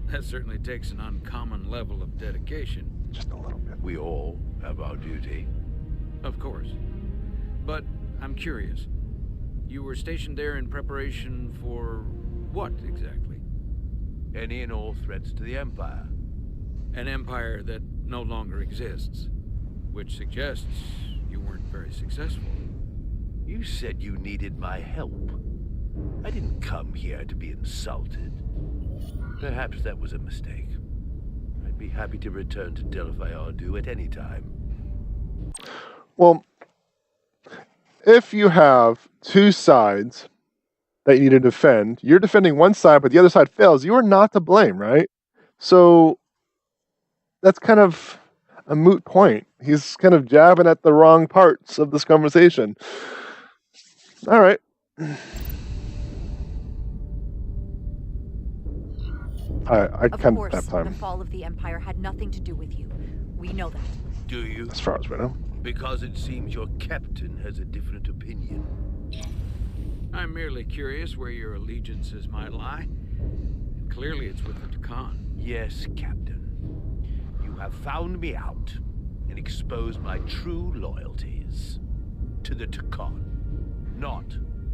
That certainly takes an uncommon level of dedication. Just a little bit. We all have our duty. Of course. But I'm curious. You were stationed there in preparation for what exactly? Any and all threats to the Empire. An empire that no longer exists. Which suggests you weren't very successful. You said you needed my help. I didn't come here to be insulted. Perhaps that was a mistake. I'd be happy to return to Delphi Ardu at any time. Well, if you have two sides that you need to defend, you're defending one side, but the other side fails, you are not to blame, right? So that's kind of a moot point. He's kind of jabbing at the wrong parts of this conversation. All right. I Of can course, that the time, fall of the Empire had nothing to do with you. We know that. Do you? as far as we know. Because it seems your captain has a different opinion. I'm merely curious where your allegiances might lie. And clearly it's with the Tekon. Yes, Captain. You have found me out and exposed my true loyalties. To the Tekon, not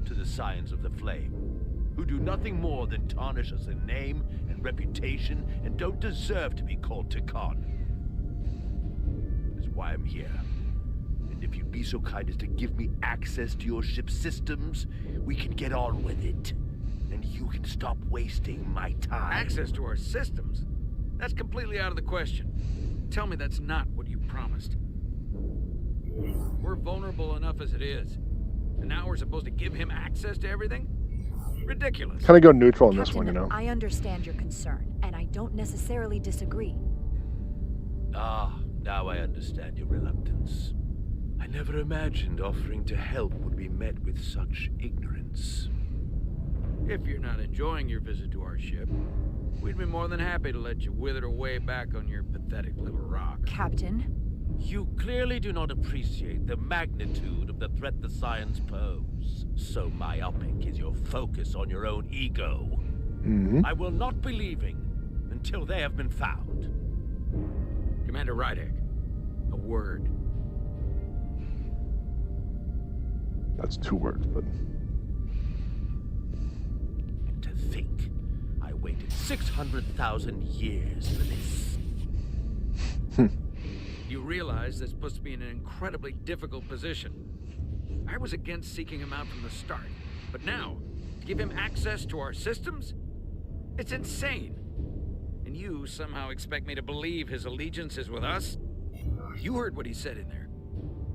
to the Scions of the Flame, who do nothing more than tarnish us in name and reputation and don't deserve to be called Tekon. That's why I'm here. And And if you'd be so kind as to give me access to your ship's systems, we can get on with it. And you can stop wasting my time. Access to our systems? That's completely out of the question. Tell me that's not what you promised. We're vulnerable enough as it is. And now we're supposed to give him access to everything? Ridiculous. Kind of go neutral in this Captain, one, you know. I understand your concern, and I don't necessarily disagree. Ah, now I understand your reluctance. I never imagined offering to help would be met with such ignorance. If you're not enjoying your visit to our ship, we'd be more than happy to let you wither away back on your pathetic little rock. Captain? You clearly do not appreciate the magnitude of the threat the Scions pose. So myopic is your focus on your own ego. Mm-hmm. I will not be leaving until they have been found. Commander Rydek, a word. That's 2 words, but... And to think, I waited 600,000 years for this. You realize this puts me in an incredibly difficult position. I was against seeking him out from the start, but now, to give him access to our systems? It's insane. And you somehow expect me to believe his allegiance is with us? You heard what he said in there.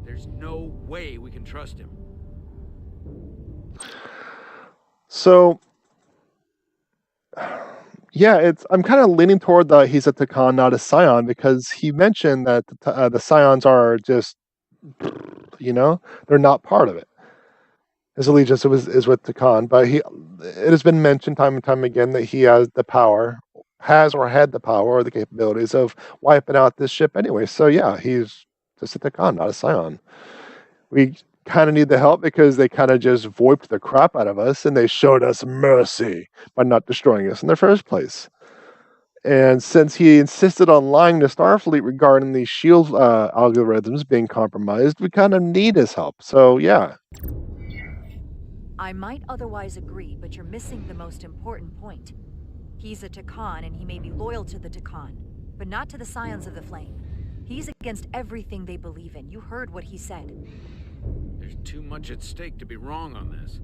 There's no way we can trust him. So, yeah, I'm kind of leaning toward he's a Takan, not a Scion, because he mentioned that the Scions are just, they're not part of it. His allegiance is with Takan, but it has been mentioned time and time again that he has the power, or had the power or the capabilities of wiping out this ship anyway. So yeah, he's just a Takan, not a Scion. We kind of need the help because they kind of just voiped the crap out of us, and they showed us mercy by not destroying us in the first place. And since he insisted on lying to Starfleet regarding the shield algorithms being compromised, we kind of need his help. So yeah. I might otherwise agree, but you're missing the most important point. He's a Takan, and he may be loyal to the Takan, but not to the Scions of the Flame. He's against everything they believe in. You heard what he said. There's too much at stake to be wrong on this.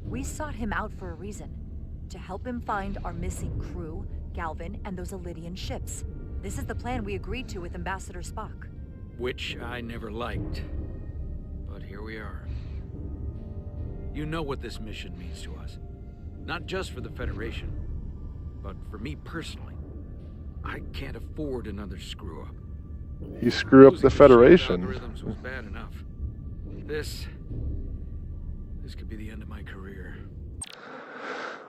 We sought him out for a reason. To help him find our missing crew, Galvin, and those Elydian ships. This is the plan we agreed to with Ambassador Spock. Which I never liked. But here we are. You know what this mission means to us. Not just for the Federation, but for me personally. I can't afford another screw-up. You screw up the Federation. Algorithms was bad enough. This could be the end of my career.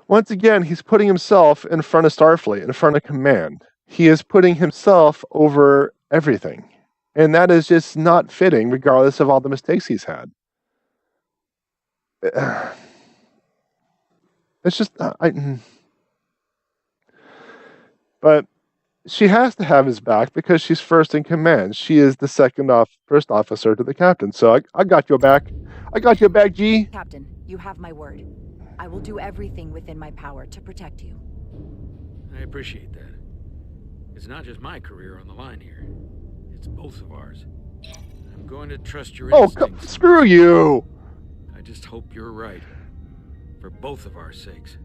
Once again, he's putting himself in front of Starfleet, in front of command. He is putting himself over everything. And that is just not fitting, regardless of all the mistakes he's had. It's just... But she has to have his back because she's first in command. She is the first officer to the captain. So I got your back. I got your back, G. Captain, you have my word. I will do everything within my power to protect you. I appreciate that. It's not just my career on the line here. It's both of ours. I'm going to trust your instincts. Screw you! I just hope you're right. For both of our sakes.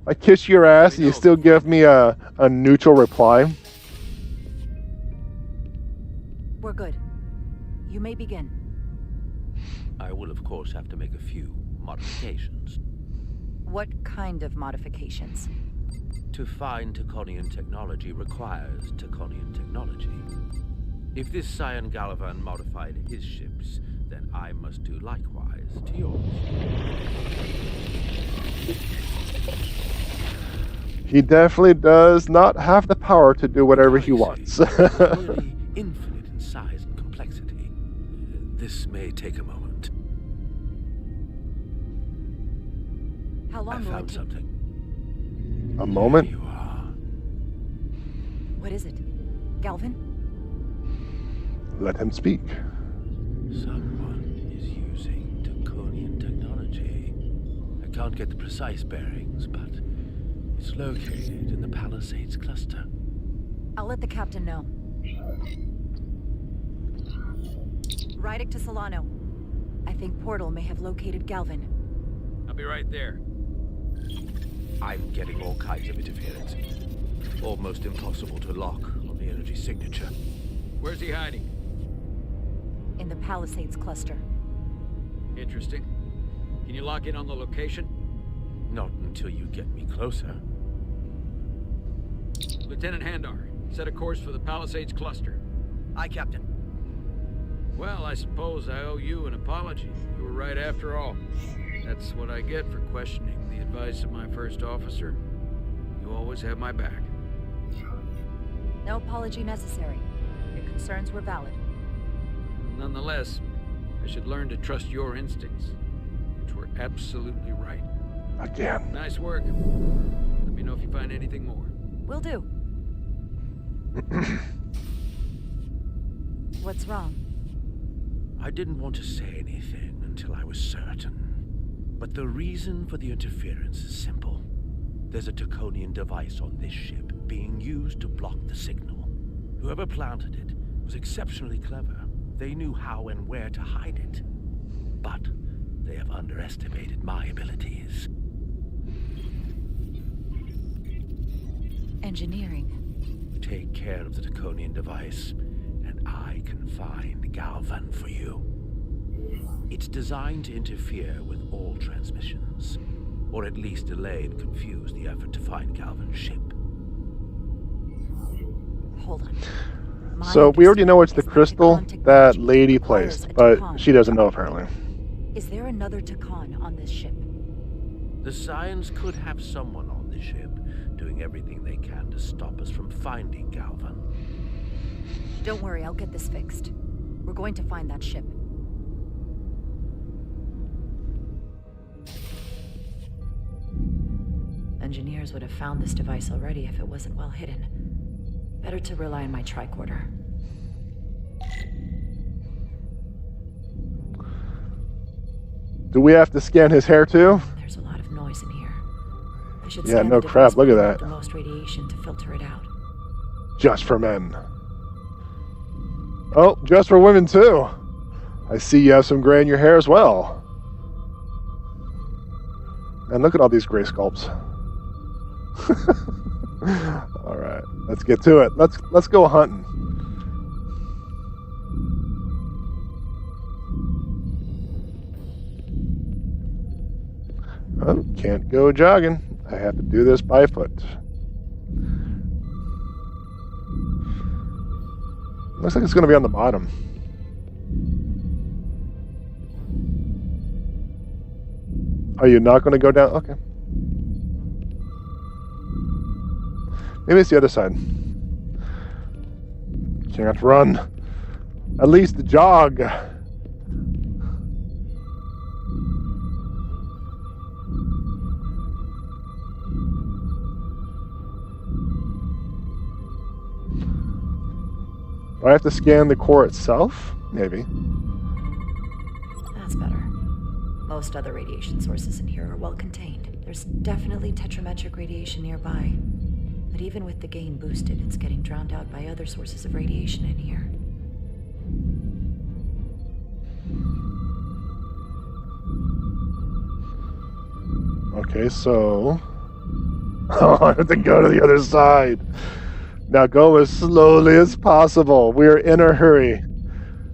I kiss your ass and you still give me a neutral reply. We're good. You may begin. I will, of course, have to make a few modifications. What kind of modifications? To find Taconian technology requires Taconian technology. If this Scion Gallivan modified his ships, then I must do likewise to yours. He definitely does not have the power to do whatever he wants. Really infinite in size and complexity. This may take a moment. How long I will found it take? something. A moment? There you are. What is it? Galvin? Let him speak. Someone is using Taconian technology. I can't get the precise bearings, but it's located in the Palisades cluster. I'll let the captain know. Rydick to Solano. I think Portal may have located Galvin. I'll be right there. I'm getting all kinds of interference. Almost impossible to lock on the energy signature. Where's he hiding? In the Palisades cluster. Interesting. Can you lock in on the location? Not until you get me closer. Lieutenant Handar, set a course for the Palisades cluster. Aye, Captain. Well, I suppose I owe you an apology. You were right after all. That's what I get for questioning the advice of my first officer. You always have my back. No apology necessary. Your concerns were valid. Nonetheless, I should learn to trust your instincts, which were absolutely right. Again. Nice work. Let me know if you find anything more. Will do. What's wrong? I didn't want to say anything until I was certain. But the reason for the interference is simple. There's a Draconian device on this ship being used to block the signal. Whoever planted it was exceptionally clever. They knew how and where to hide it. But they have underestimated my abilities. Engineering. Take care of the Draconian device, and I can find Galvin for you. It's designed to interfere with all transmissions, or at least delay and confuse the effort to find Galvin's ship. Hold on. So we already know it's the crystal that lady placed, but she doesn't know apparently. Is there another Takan on this ship? The Scions could have someone on the ship doing everything they can to stop us from finding Galvin. Don't worry, I'll get this fixed. We're going to find that ship. Engineers would have found this device already if it wasn't well hidden. Better to rely on my tricorder. Do we have to scan his hair too? There's a lot of noise in here. I should Yeah, scan no the crap, device look at with that. the most radiation to filter it out. Just for men. Oh, just for women too. I see you have some gray in your hair as well. And look at all these gray sculpts. All right, let's get to it. Let's go hunting. Oh, can't go jogging. I have to do this by foot. Looks like it's going to be on the bottom. Are you not going to go down? Okay. Maybe it's the other side. Can't run. At least jog. Do I have to scan the core itself? Maybe. That's better. Most other radiation sources in here are well contained. There's definitely tetrametric radiation nearby. But even with the gain boosted, it's getting drowned out by other sources of radiation in here. Okay, so... Oh, I have to go to the other side. Now go as slowly as possible. We're in a hurry.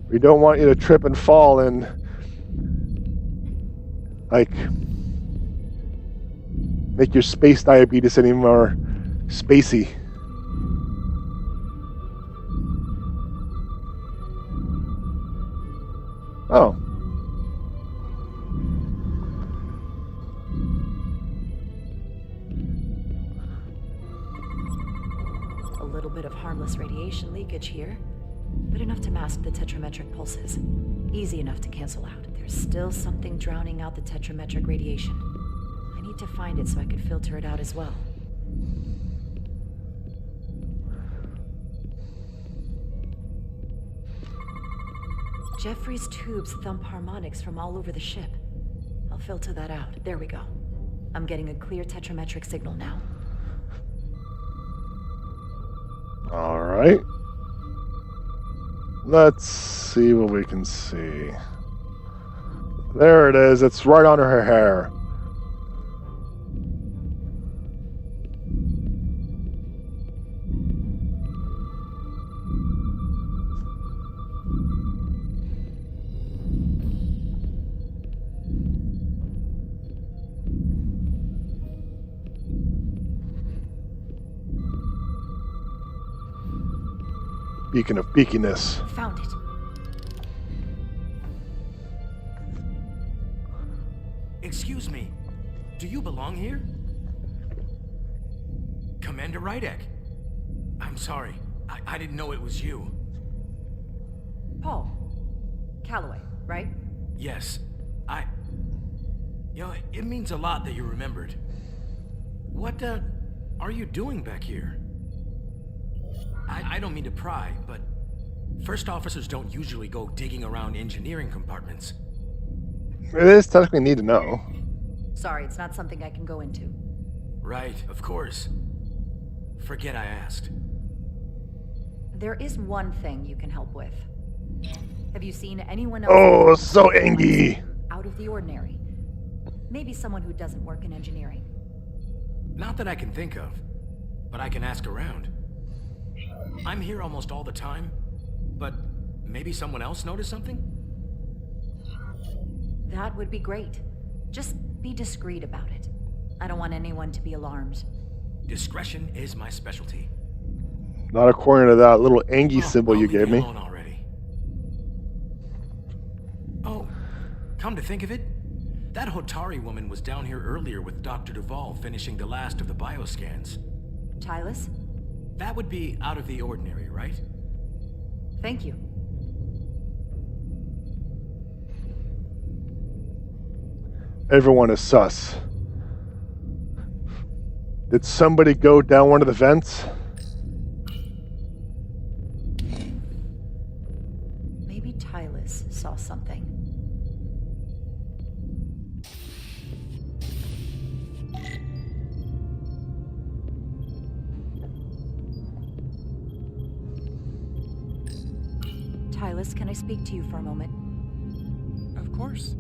We don't want you to trip and fall and... like... make your space diabetes any more spacey. Oh. A little bit of harmless radiation leakage here, but enough to mask the tetrametric pulses. Easy enough to cancel out. There's still something drowning out the tetrametric radiation. I need to find it so I could filter it out as well. Jeffrey's tubes thump harmonics from all over the ship. I'll filter that out. There we go. I'm getting a clear tetrametric signal now. All right. Let's see what we can see. There it is. It's right under her hair. Beacon of beakiness. Found it. Excuse me, do you belong here? Commander Rydek. I'm sorry, I didn't know it was you. Paul. Calloway, right? Yes, You know, it means a lot that you remembered. What, are you doing back here? I don't mean to pry, but first officers don't usually go digging around engineering compartments. It is technically need to know. Sorry, it's not something I can go into. Right, of course. Forget I asked. There is one thing you can help with. Have you seen anyone else? Oh, so angry. Out of the ordinary. Maybe someone who doesn't work in engineering. Not that I can think of, but I can ask around. I'm here almost all the time, but maybe someone else noticed something? That would be great. Just be discreet about it. I don't want anyone to be alarmed. Discretion is my specialty. Not according to that little Angie symbol you gave me. Already. Oh, come to think of it, that Hotari woman was down here earlier with Dr. Duvall finishing the last of the bioscans. Tylus? That would be out of the ordinary, right? Thank you. Everyone is sus. Did somebody go down one of the vents? Maybe Tylus saw something. Tylus, can I speak to you for a moment? Of course.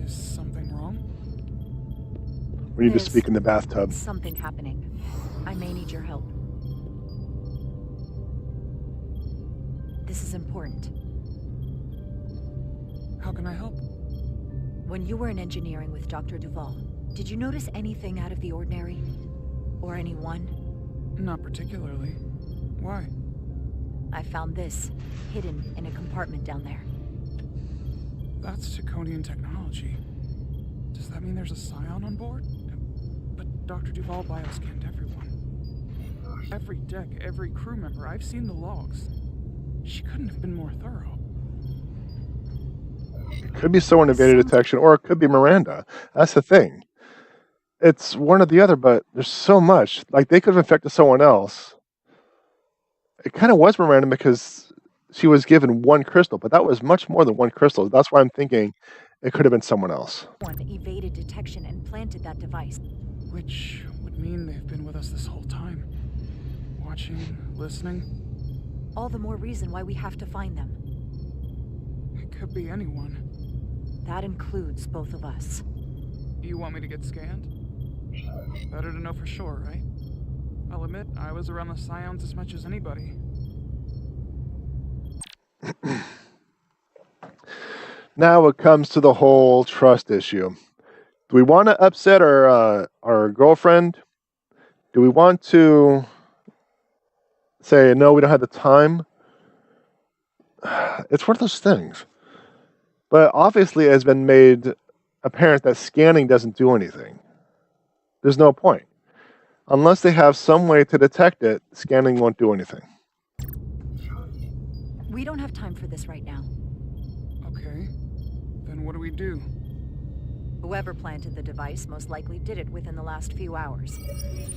Is something wrong? We need to speak in the bathtub. Something happening. I may need your help. This is important. How can I help? When you were in engineering with Dr. Duvall, did you notice anything out of the ordinary? Or anyone? Not particularly. Why? I found this, hidden in a compartment down there. That's Draconian technology. Does that mean there's a scion on board? But Dr. Duvall bioscanned everyone. Every deck, every crew member, I've seen the logs. She couldn't have been more thorough. It could be someone evaded detection, or it could be Miranda. That's the thing. It's one or the other, but there's so much. Like, they could have infected someone else. It kind of was Miranda because she was given one crystal, but that was much more than one crystal. That's why I'm thinking it could have been someone else. One evaded detection and planted that device. Which would mean they've been with us this whole time. Watching, listening. All the more reason why we have to find them. It could be anyone. That includes both of us. You want me to get scanned? Better to know for sure, right? I'll admit, I was around the Scions as much as anybody. Now it comes to the whole trust issue. Do we want to upset our girlfriend? Do we want to say, no, we don't have the time? It's one of those things. But obviously it has been made apparent that scanning doesn't do anything. There's no point. Unless they have some way to detect it, scanning won't do anything. We don't have time for this right now. Okay. Then what do we do? Whoever planted the device most likely did it within the last few hours.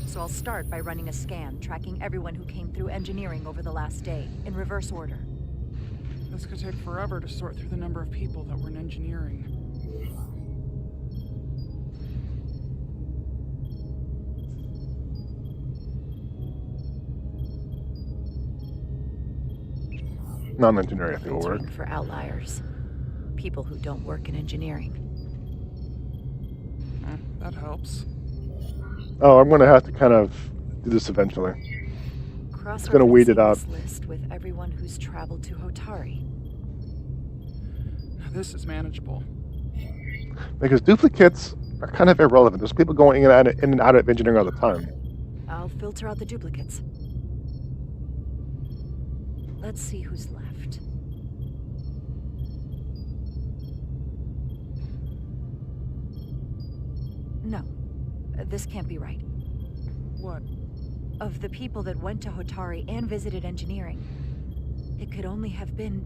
So I'll start by running a scan, tracking everyone who came through engineering over the last day, in reverse order. This could take forever to sort through the number of people that were in engineering. Non-engineering, I think, will work. Filtering for outliers. People who don't work in engineering. That helps. Oh, I'm gonna have to kind of do this eventually. It's gonna weed it out. This list with everyone who's traveled to Hotari. Now this is manageable. Because duplicates are kind of irrelevant. There's people going in and out of engineering all the time. I'll filter out the duplicates. Let's see who's left. No, this can't be right. What? Of the people that went to Hotari and visited engineering, it could only have been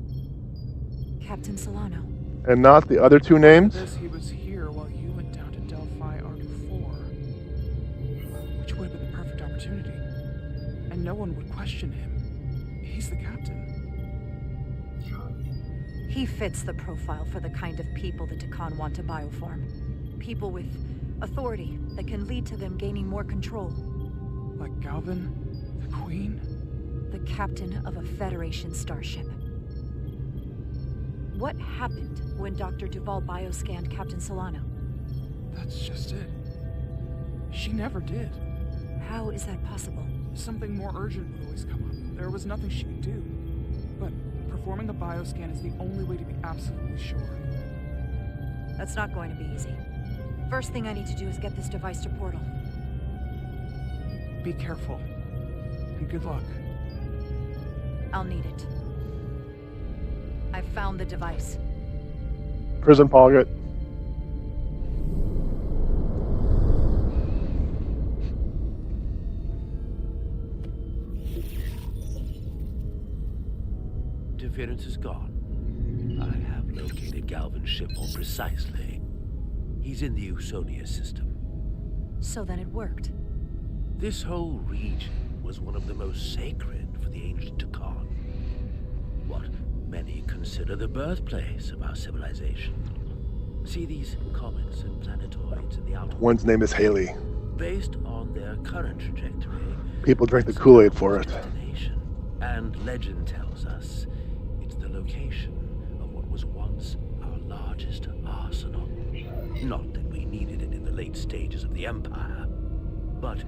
Captain Solano. And not the other two names? He was here while you went down to Delphi Ardu 4. Which would have been the perfect opportunity. And no one would question him. He's the captain. He fits the profile for the kind of people the Takan want to bioform. People with authority that can lead to them gaining more control. Like Galvin? The Queen? The captain of a Federation starship. What happened when Dr. Duval bioscanned Captain Solano? That's just it. She never did. How is that possible? Something more urgent would always come up. There was nothing she could do. But performing a bioscan is the only way to be absolutely sure. That's not going to be easy. First thing I need to do is get this device to Portal. Be careful. And good luck. I'll need it. I found the device. Prison pocket. Interference is gone. I have located Galvin's ship more precisely. He's in the Usonia system. So then it worked. This whole region was one of the most sacred for the ancient Takan. What many consider the birthplace of our civilization. See these comets and planetoids in the outer One's name is Haley. Based on their current trajectory, people drink the Kool-Aid for it. And legend tells us it's the location of what was once our largest arsenal. Not that we needed it in the late stages of the Empire, but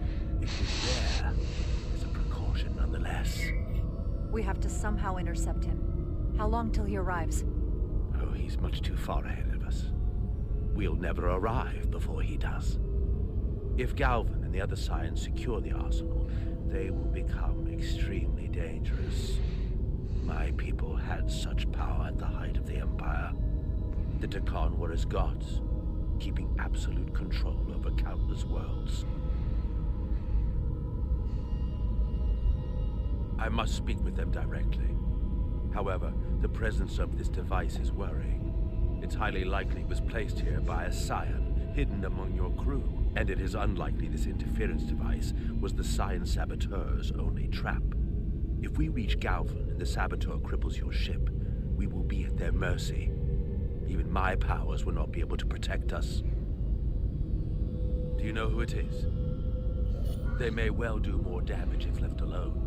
it was there as a precaution nonetheless. We have to somehow intercept him. How long till he arrives? Oh, he's much too far ahead of us. We'll never arrive before he does. If Galvin and the other Scions secure the arsenal, they will become extremely dangerous. My people had such power at the height of the Empire. The Takan were as gods, keeping absolute control over countless worlds. I must speak with them directly. However, the presence of this device is worrying. It's highly likely it was placed here by a Scion, hidden among your crew. And it is unlikely this interference device was the Scion saboteur's only trap. If we reach Galvin and the saboteur cripples your ship, we will be at their mercy. Even my powers will not be able to protect us. Do you know who it is? They may well do more damage if left alone.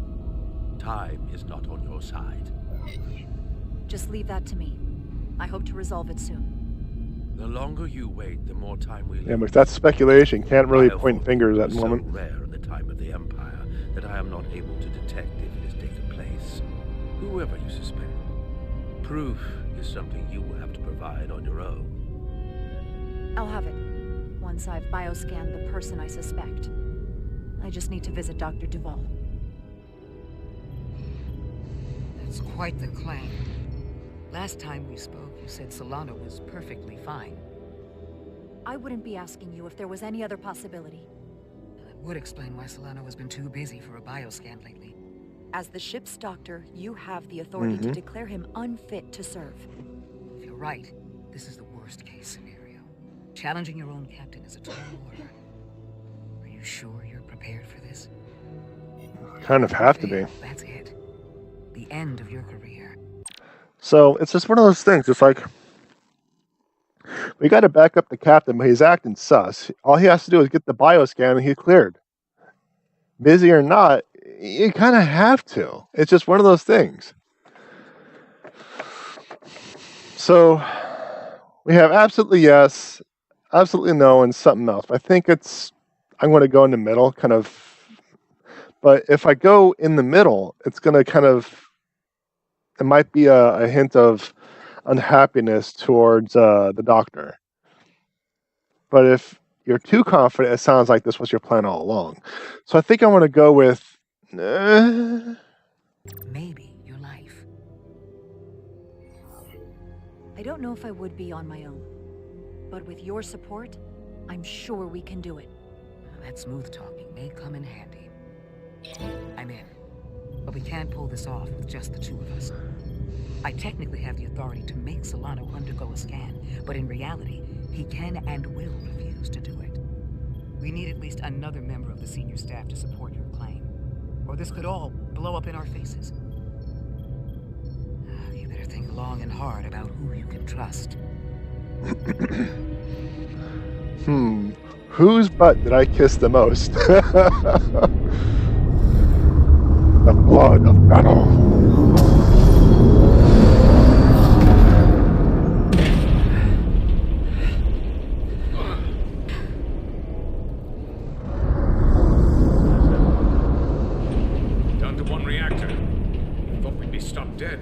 Time is not on your side. Just leave that to me. I hope to resolve it soon. The longer you wait, the more time we lose. Yeah, but that's speculation. Can't really point fingers at the moment. So rare at the time of the Empire that I am not able to detect if it has taken place. Whoever you suspect. Proof is something you will have to provide on your own. I'll have it. Once I've bioscanned the person I suspect. I just need to visit Dr. Duval. That's quite the claim. Last time we spoke, you said Solano was perfectly fine. I wouldn't be asking you if there was any other possibility. That would explain why Solano has been too busy for a bioscan lately. As the ship's doctor, you have the authority to declare him unfit to serve. If you're right, this is the worst-case scenario. Challenging your own captain is a tall order. Are you sure you're prepared for this? Kind of have to be. That's it. The end of your career. So it's just one of those things. It's like, we got to back up the captain, but he's acting sus. All he has to do is get the bioscan and he's cleared. Busy or not, you kind of have to. It's just one of those things. So we have absolutely yes, absolutely no, and something else. I think I'm going to go in the middle, kind of. But if I go in the middle, it's going to kind of. It might be a hint of unhappiness towards the doctor. But if you're too confident, it sounds like this was your plan all along. So I think I want to go with. Maybe your life. I don't know if I would be on my own. But with your support, I'm sure we can do it. That smooth talking may come in handy. I'm in. But we can't pull this off with just the two of us. I technically have the authority to make Solano undergo a scan, but in reality, he can and will refuse to do it. We need at least another member of the senior staff to support your claim, or this could all blow up in our faces. You better think long and hard about who you can trust. Whose butt did I kiss the most? The blood of battle. Down to one reactor. Thought we'd be stopped dead.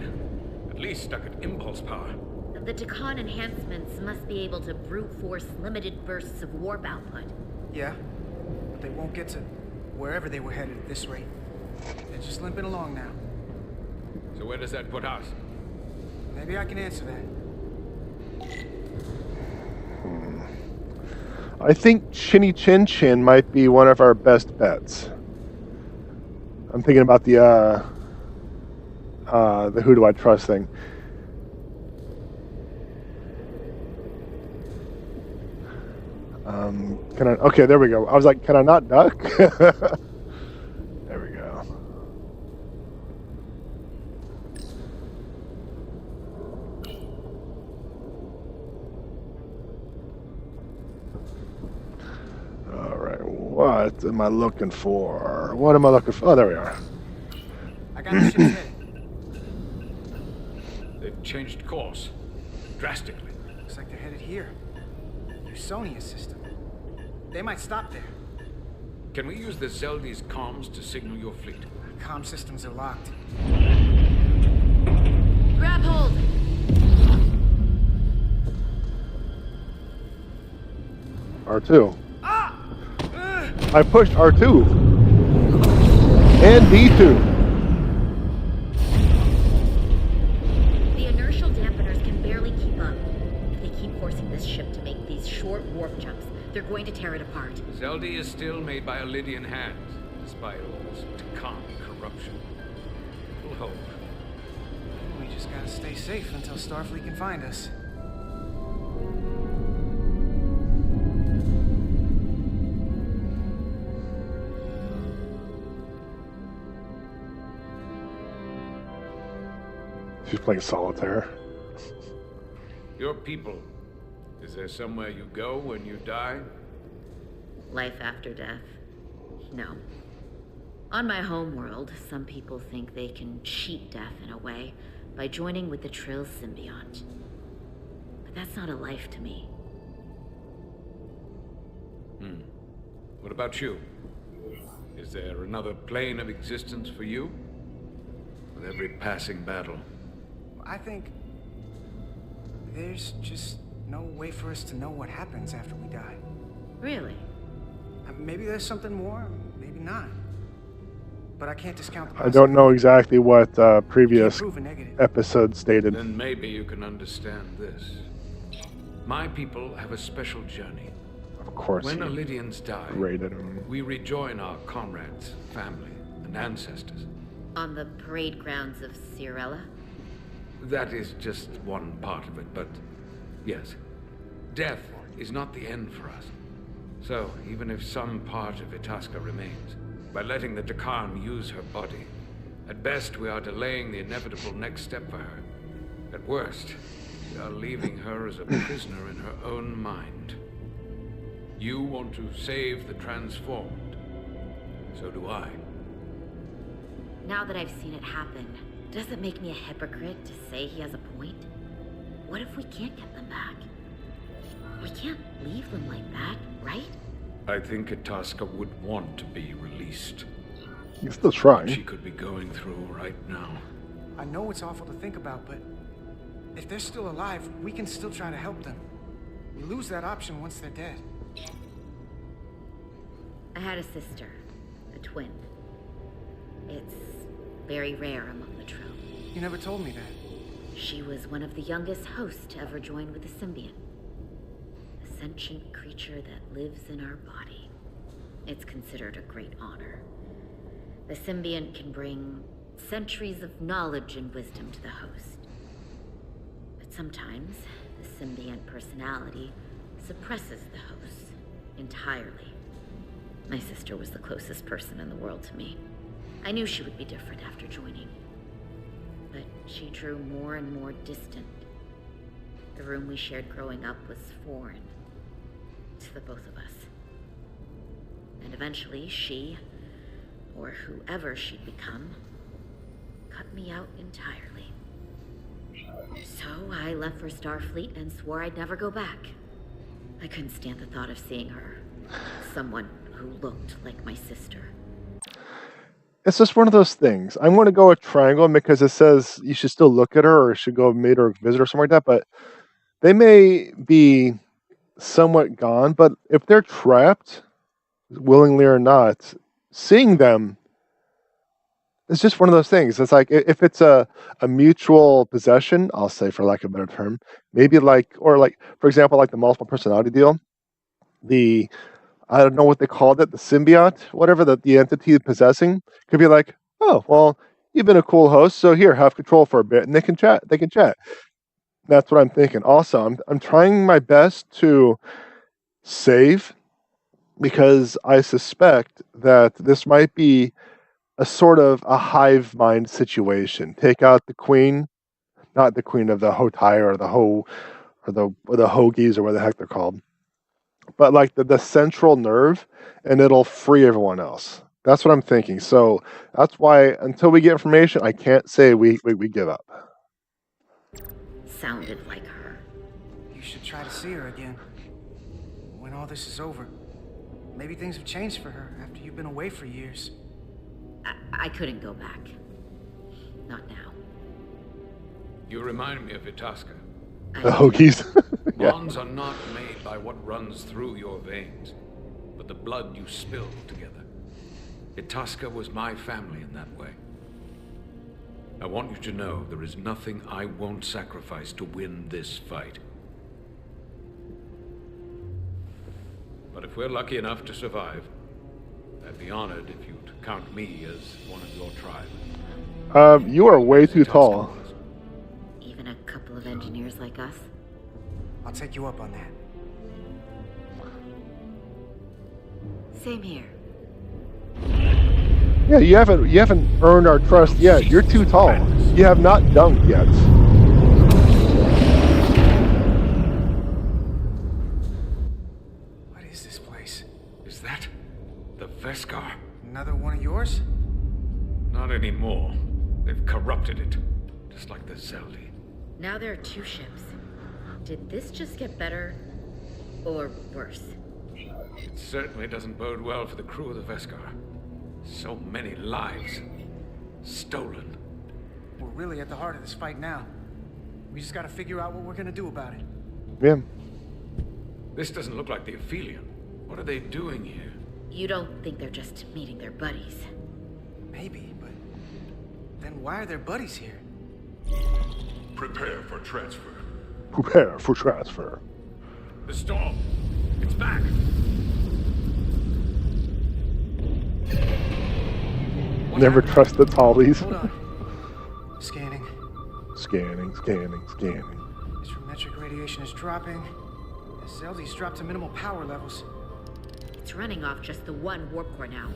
At least stuck at impulse power. The Takan enhancements must be able to brute force limited bursts of warp output. Yeah, but they won't get to wherever they were headed at this rate. They're just limping along now. So where does that put us? Maybe I can answer that. I think Chinny Chin Chin might be one of our best bets. I'm thinking about the who do I trust thing. Can I? Okay, there we go. I was like, can I not duck? There we go. All right, what am I looking for? What am I looking for? Oh, there we are. I got the ship's headed. They've changed course. Drastically. Looks like they're headed here. Usonia system. They might stop there. Can we use the Zeldy's comms to signal your fleet? Comm systems are locked. Grab hold! R2. I pushed R2. And D2. The inertial dampeners can barely keep up. If they keep forcing this ship to make these short warp jumps, they're going to tear it apart. Zeldy is still made by Lydian hands, despite all this Takan corruption. We'll hope. We just gotta stay safe until Starfleet can find us. She's playing solitaire. Your people. Is there somewhere you go when you die? Life after death? No. On my homeworld, some people think they can cheat death in a way by joining with the Trill symbiont. But that's not a life to me. What about you? Is there another plane of existence for you? With every passing battle. I think there's just no way for us to know what happens after we die. Really? Maybe there's something more, maybe not. But I can't discount the I don't know exactly what previous prove a negative. episode stated. Then maybe you can understand this. My people have a special journey. Of course, When he Lydians die, rated him. we rejoin our comrades, family, and ancestors. On the parade grounds of Cirella? That is just one part of it, but yes, death is not the end for us. So, even if some part of Itasca remains, by letting the Takan use her body, at best we are delaying the inevitable next step for her. At worst, we are leaving her as a prisoner in her own mind. You want to save the transformed. So do I. Now that I've seen it happen, does it make me a hypocrite to say he has a point? what if we can't get them back? We can't leave them like that, right? I think Itasca would want to be released. You're still trying. What she could be going through right now. I know it's awful to think about, but if they're still alive, we can still try to help them. We lose that option once they're dead. I had a sister, a twin. It's very rare among the Trill. You never told me that. She was one of the youngest hosts to ever join with the symbiont. A sentient creature that lives in our body. It's considered a great honor. The symbiont can bring centuries of knowledge and wisdom to the host. But sometimes, the symbiont personality suppresses the host entirely. My sister was the closest person in the world to me. I knew she would be different after joining. But she drew more and more distant. The room we shared growing up was foreign to the both of us. And eventually she, or whoever she'd become, cut me out entirely. So I left for Starfleet and swore I'd never go back. I couldn't stand the thought of seeing her. Someone who looked like my sister. It's just one of those things. I'm going to go with Triangle because it says you should still look at her or should go meet her, visit her, something like that. But they may be somewhat gone. But if they're trapped, willingly or not, seeing them, it's just one of those things. It's like if it's a mutual possession, I'll say for lack of a better term, maybe like, or like, for example, like the multiple personality deal, I don't know what they called it, the symbiote, whatever the entity possessing, could be like, oh, well, you've been a cool host, so here, have control for a bit, and they can chat. That's what I'm thinking. Also, I'm trying my best to save because I suspect that this might be a sort of a hive mind situation. Take out the queen, not the queen of the Hotai or the the Hoagies or what the heck they're called, but like the central nerve, and it'll free everyone else. That's what I'm thinking. So that's why until we get information, I can't say we give up. Sounded like her. You should try to see her again. When all this is over. Maybe things have changed for her after you've been away for years. I couldn't go back. Not now. You remind me of Itasca. The Hoagies. Yeah. Bonds are not made by what runs through your veins, but the blood you spill together. Itasca was my family in that way. I want you to know there is nothing I won't sacrifice to win this fight. But if we're lucky enough to survive, I'd be honored if you'd count me as one of your tribe. You are way too tall. Even a couple of engineers like us? I'll take you up on that. Same here. Yeah, you haven't earned our trust yet. You're too tall. You have not dunked yet. What is this place? Is that the Veskar? Another one of yours? Not anymore. They've corrupted it, just like the Zeldi. Now there are two ships. Did this just get better or worse? It certainly doesn't bode well for the crew of the Veskar. So many lives stolen. We're really at the heart of this fight now. We just gotta figure out what we're gonna do about it. Yeah. This doesn't look like the Aphelion. What are they doing here? You don't think they're just meeting their buddies? Maybe, but then why are their buddies here? Prepare for transfer. Prepare for transfer. The storm. It's back. Never trust the tallies. Hold on. Scanning. Scanning. Astrometric radiation is dropping. The Zeldi's dropped to minimal power levels. It's running off just the one warp core now.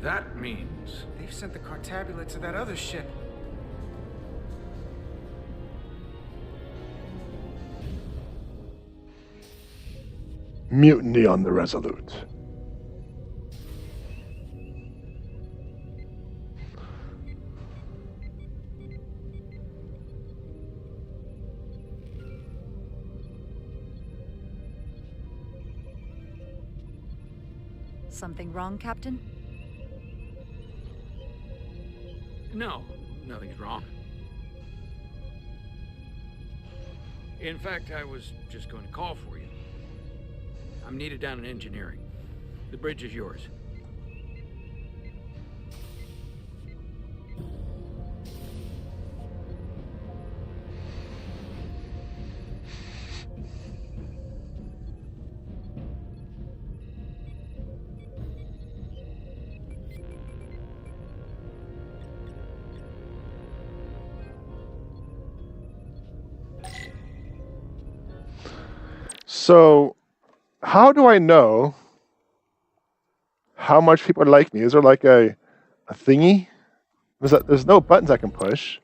That means... They've sent the Cartabula to that other ship. Mutiny on the Resolute. Something wrong, Captain? No, nothing's wrong. In fact, I was just going to call for you. I'm needed down in engineering. The bridge is yours. So, how do I know how much people like me? Is there like a thingy? There's no buttons I can push.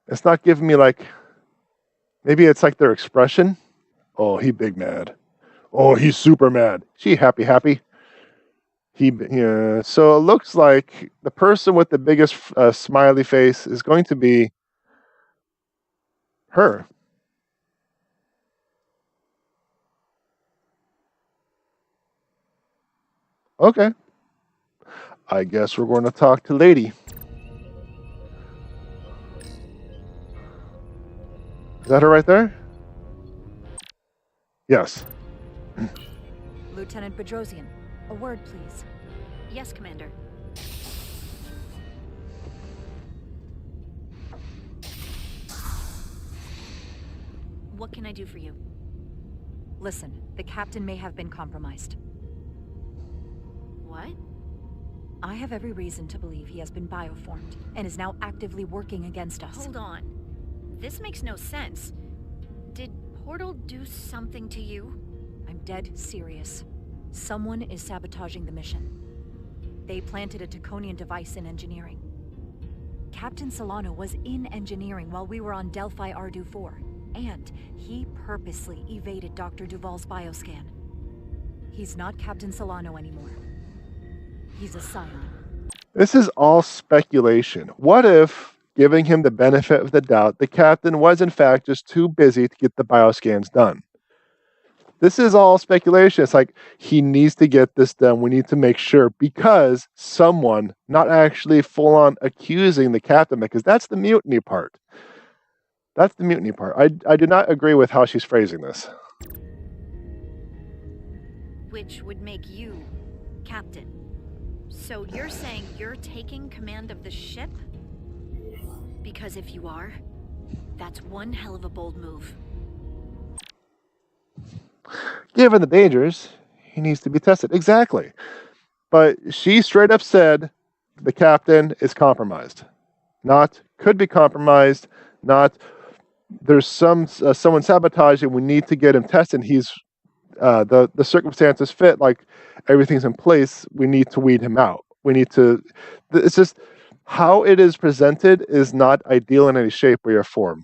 It's not giving me like, maybe it's like their expression. Oh, he big mad. Oh, he's super mad. She happy. Yeah. So it looks like the person with the biggest smiley face is going to be her. Okay. I guess we're going to talk to Lady. Is that her right there? Yes. Lieutenant Bedrosian, a word, please. Yes, Commander. What can I do for you? Listen, the captain may have been compromised. What? I have every reason to believe he has been bioformed and is now actively working against us. Hold on. This makes no sense. Did Portal do something to you? I'm dead serious. Someone is sabotaging the mission. They planted a Taconian device in engineering. Captain Solano was in engineering while we were on Delphi Ardu-4, and he purposely evaded Dr. Duval's bioscan. He's not Captain Solano anymore. He's a scion. This is all speculation. What if, giving him the benefit of the doubt, the captain was in fact just too busy to get the bioscans done? This is all speculation. It's like, he needs to get this done. We need to make sure, because someone, not actually full on accusing the captain, because that's the mutiny part. That's the mutiny part. I do not agree with how she's phrasing this. Which would make you captain. So you're saying you're taking command of the ship? Because if you are, that's one hell of a bold move. Given the dangers, he needs to be tested. Exactly. But she straight up said the captain is compromised. Not could be compromised, not there's someone sabotaging, we need to get him tested. He's the circumstances fit, like everything's in place, we need to weed him out. We need to, it's just how it is presented is not ideal in any shape, way, or form.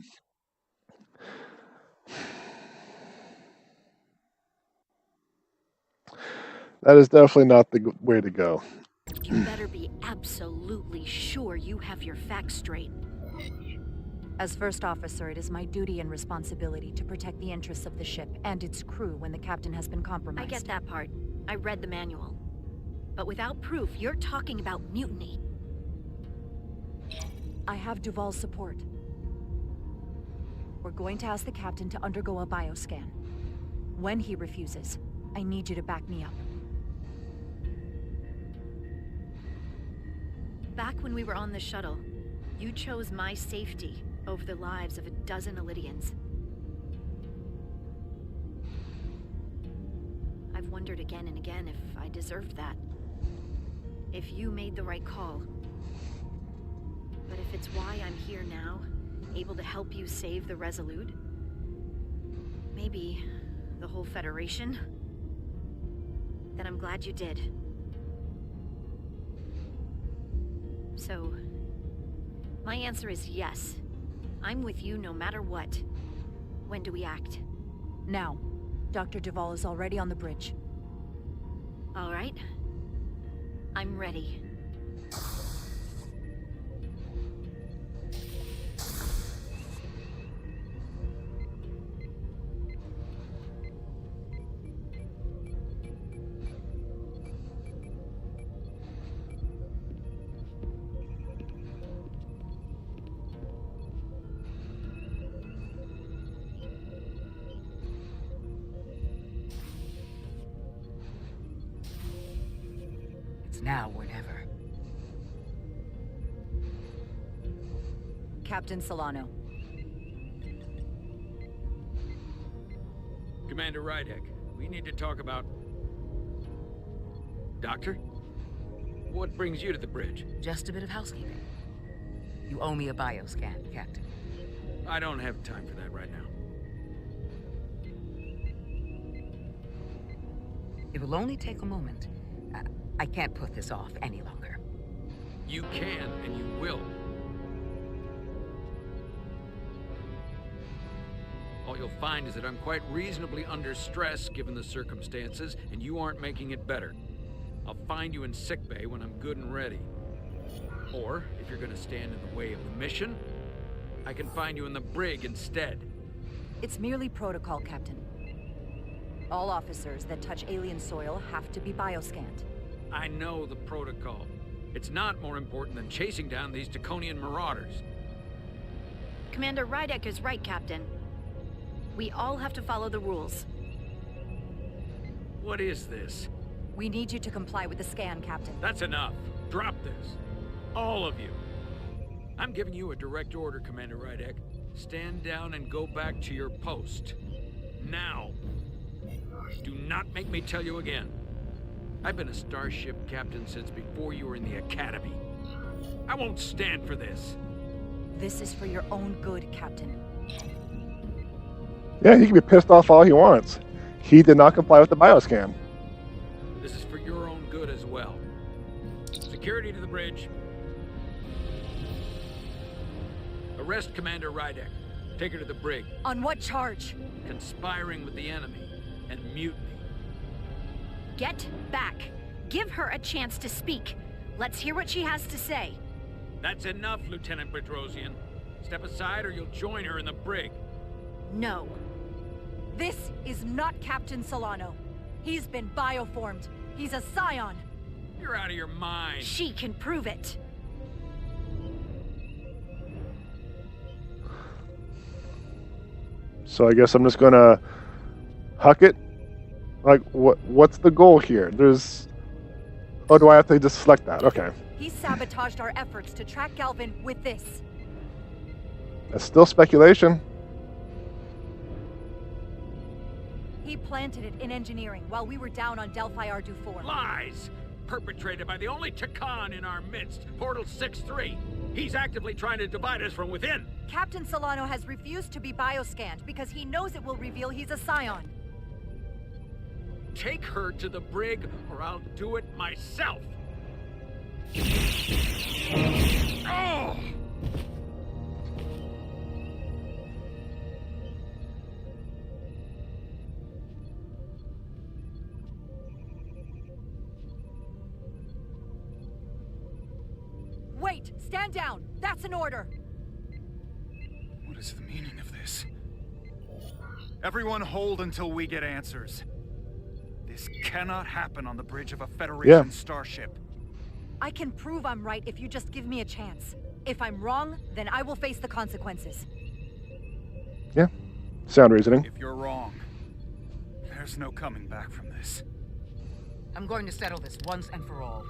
That is definitely not the way to go. You better be absolutely sure you have your facts straight. As first officer, it is my duty and responsibility to protect the interests of the ship and its crew when the captain has been compromised. I get that part. I read the manual. But without proof, you're talking about mutiny. I have Duval's support. We're going to ask the captain to undergo a bioscan. When he refuses, I need you to back me up. Back when we were on the shuttle, you chose my safety over the lives of a dozen Illydians. I've wondered again and again if I deserved that. If you made the right call. But if it's why I'm here now, able to help you save the Resolute, maybe the whole Federation, then I'm glad you did. So, my answer is yes. I'm with you no matter what. When do we act? Now. Dr. Duval is already on the bridge. All right. I'm ready. Now or never. Captain Solano. Commander Rydek, we need to talk about... Doctor? What brings you to the bridge? Just a bit of housekeeping. You owe me a bioscan, Captain. I don't have time for that right now. It will only take a moment. I can't put this off any longer. You can, and you will. All you'll find is that I'm quite reasonably under stress given the circumstances, and you aren't making it better. I'll find you in sickbay when I'm good and ready. Or, if you're gonna stand in the way of the mission, I can find you in the brig instead. It's merely protocol, Captain. All officers that touch alien soil have to be bioscanned. I know the protocol. It's not more important than chasing down these Draconian marauders. Commander Rydek is right, Captain. We all have to follow the rules. What is this? We need you to comply with the scan, Captain. That's enough. Drop this. All of you. I'm giving you a direct order, Commander Rydek. Stand down and go back to your post. Now. Do not make me tell you again. I've been a starship captain since before you were in the academy. I won't stand for this. This is for your own good, Captain. Yeah, he can be pissed off all he wants. He did not comply with the bioscan. This is for your own good as well. Security to the bridge. Arrest Commander Rydek. Take her to the brig. On what charge? Conspiring with the enemy and mutiny. Get back. Give her a chance to speak. Let's hear what she has to say. That's enough, Lieutenant Bedrosian. Step aside or you'll join her in the brig. No. This is not Captain Solano. He's been bioformed. He's a scion. You're out of your mind. She can prove it. So I guess I'm just gonna huck it. Like, what's the goal here? There's... Oh, do I have to just select that? Okay. He sabotaged our efforts to track Galvin with this. That's still speculation. He planted it in engineering while we were down on Delphi Ardu 4. Lies! Perpetrated by the only Takan in our midst, Portal 6-3. He's actively trying to divide us from within. Captain Solano has refused to be bioscanned because he knows it will reveal he's a scion. Take her to the brig, or I'll do it myself. Oh! Wait! Stand down! That's an order! What is the meaning of this? Everyone hold until we get answers. This cannot happen on the bridge of a Federation starship. I can prove I'm right if you just give me a chance. If I'm wrong, then I will face the consequences. Yeah. Sound reasoning. If you're wrong, there's no coming back from this. I'm going to settle this once and for all.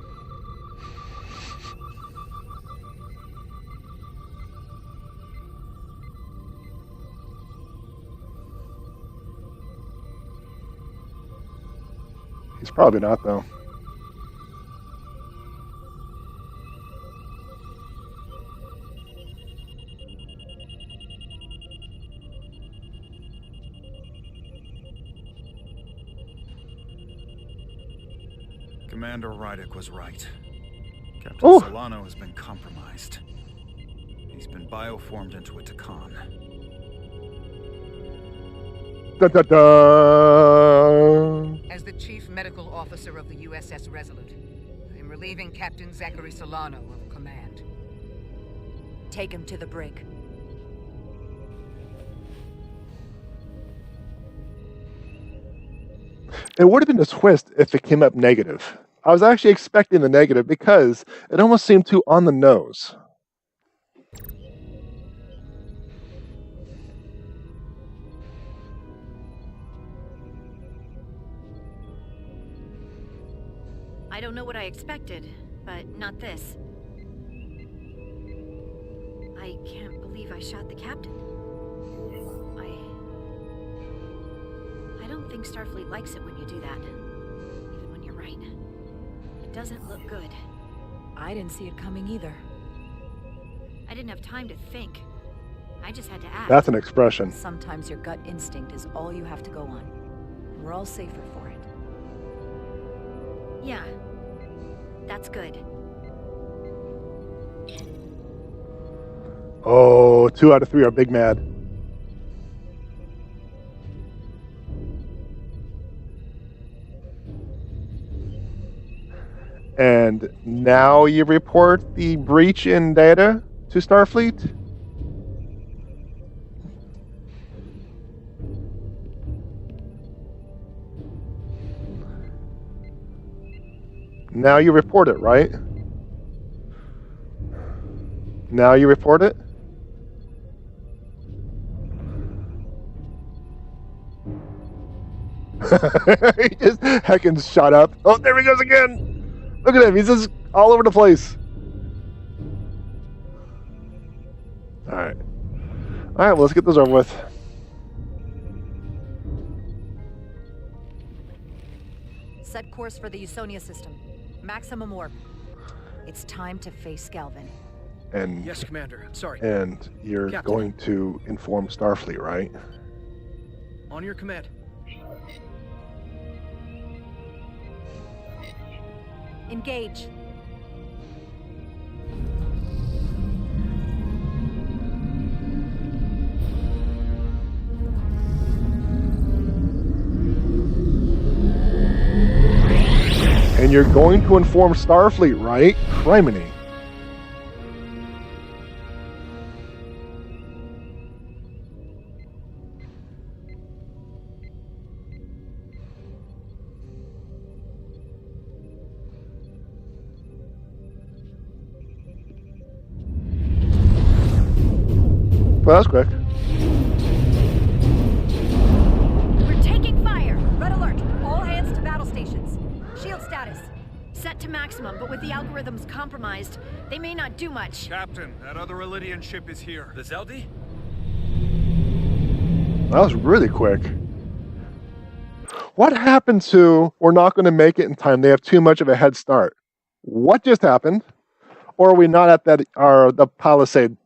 He's probably not, though. Commander Rydek was right. Captain Ooh. Solano has been compromised. He's been bioformed into a Takan. Da, da, da. As the Chief Medical Officer of the USS Resolute, I am relieving Captain Zachary Solano of command. Take him to the brig. It would have been a twist if it came up negative. I was actually expecting the negative because it almost seemed too on the nose. I don't know what I expected, but not this. I can't believe I shot the captain. I don't think Starfleet likes it when you do that. Even when you're right. It doesn't look good. I didn't see it coming either. I didn't have time to think. I just had to act. That's an expression. Sometimes your gut instinct is all you have to go on. And we're all safer for it. Yeah. That's good. Oh, 2 out of 3 are big mad. And now you report the breach in data to Starfleet? Now you report it, right? Now you report it? He just heckin' shut up. Oh, there he goes again! Look at him, he's just all over the place. Alright. Alright, well, let's get this over with. Set course for the Usonia system. Maximum warp. It's time to face Galvin. And yes, Commander. Sorry. And you're Captain. going to inform Starfleet, right? On your command. Engage. And you're going to inform Starfleet, right? Criminy. Well, that's quick. We're taking fire! Red alert! All hands to battle stations. Shield status. Set to maximum, but with the algorithms compromised, they may not do much. Captain, that other Ilidian ship is here. The Zeldi? That was really quick. What happened to we're not going to make it in time? They have too much of a head start. What just happened? Or are we not at that the Palisade?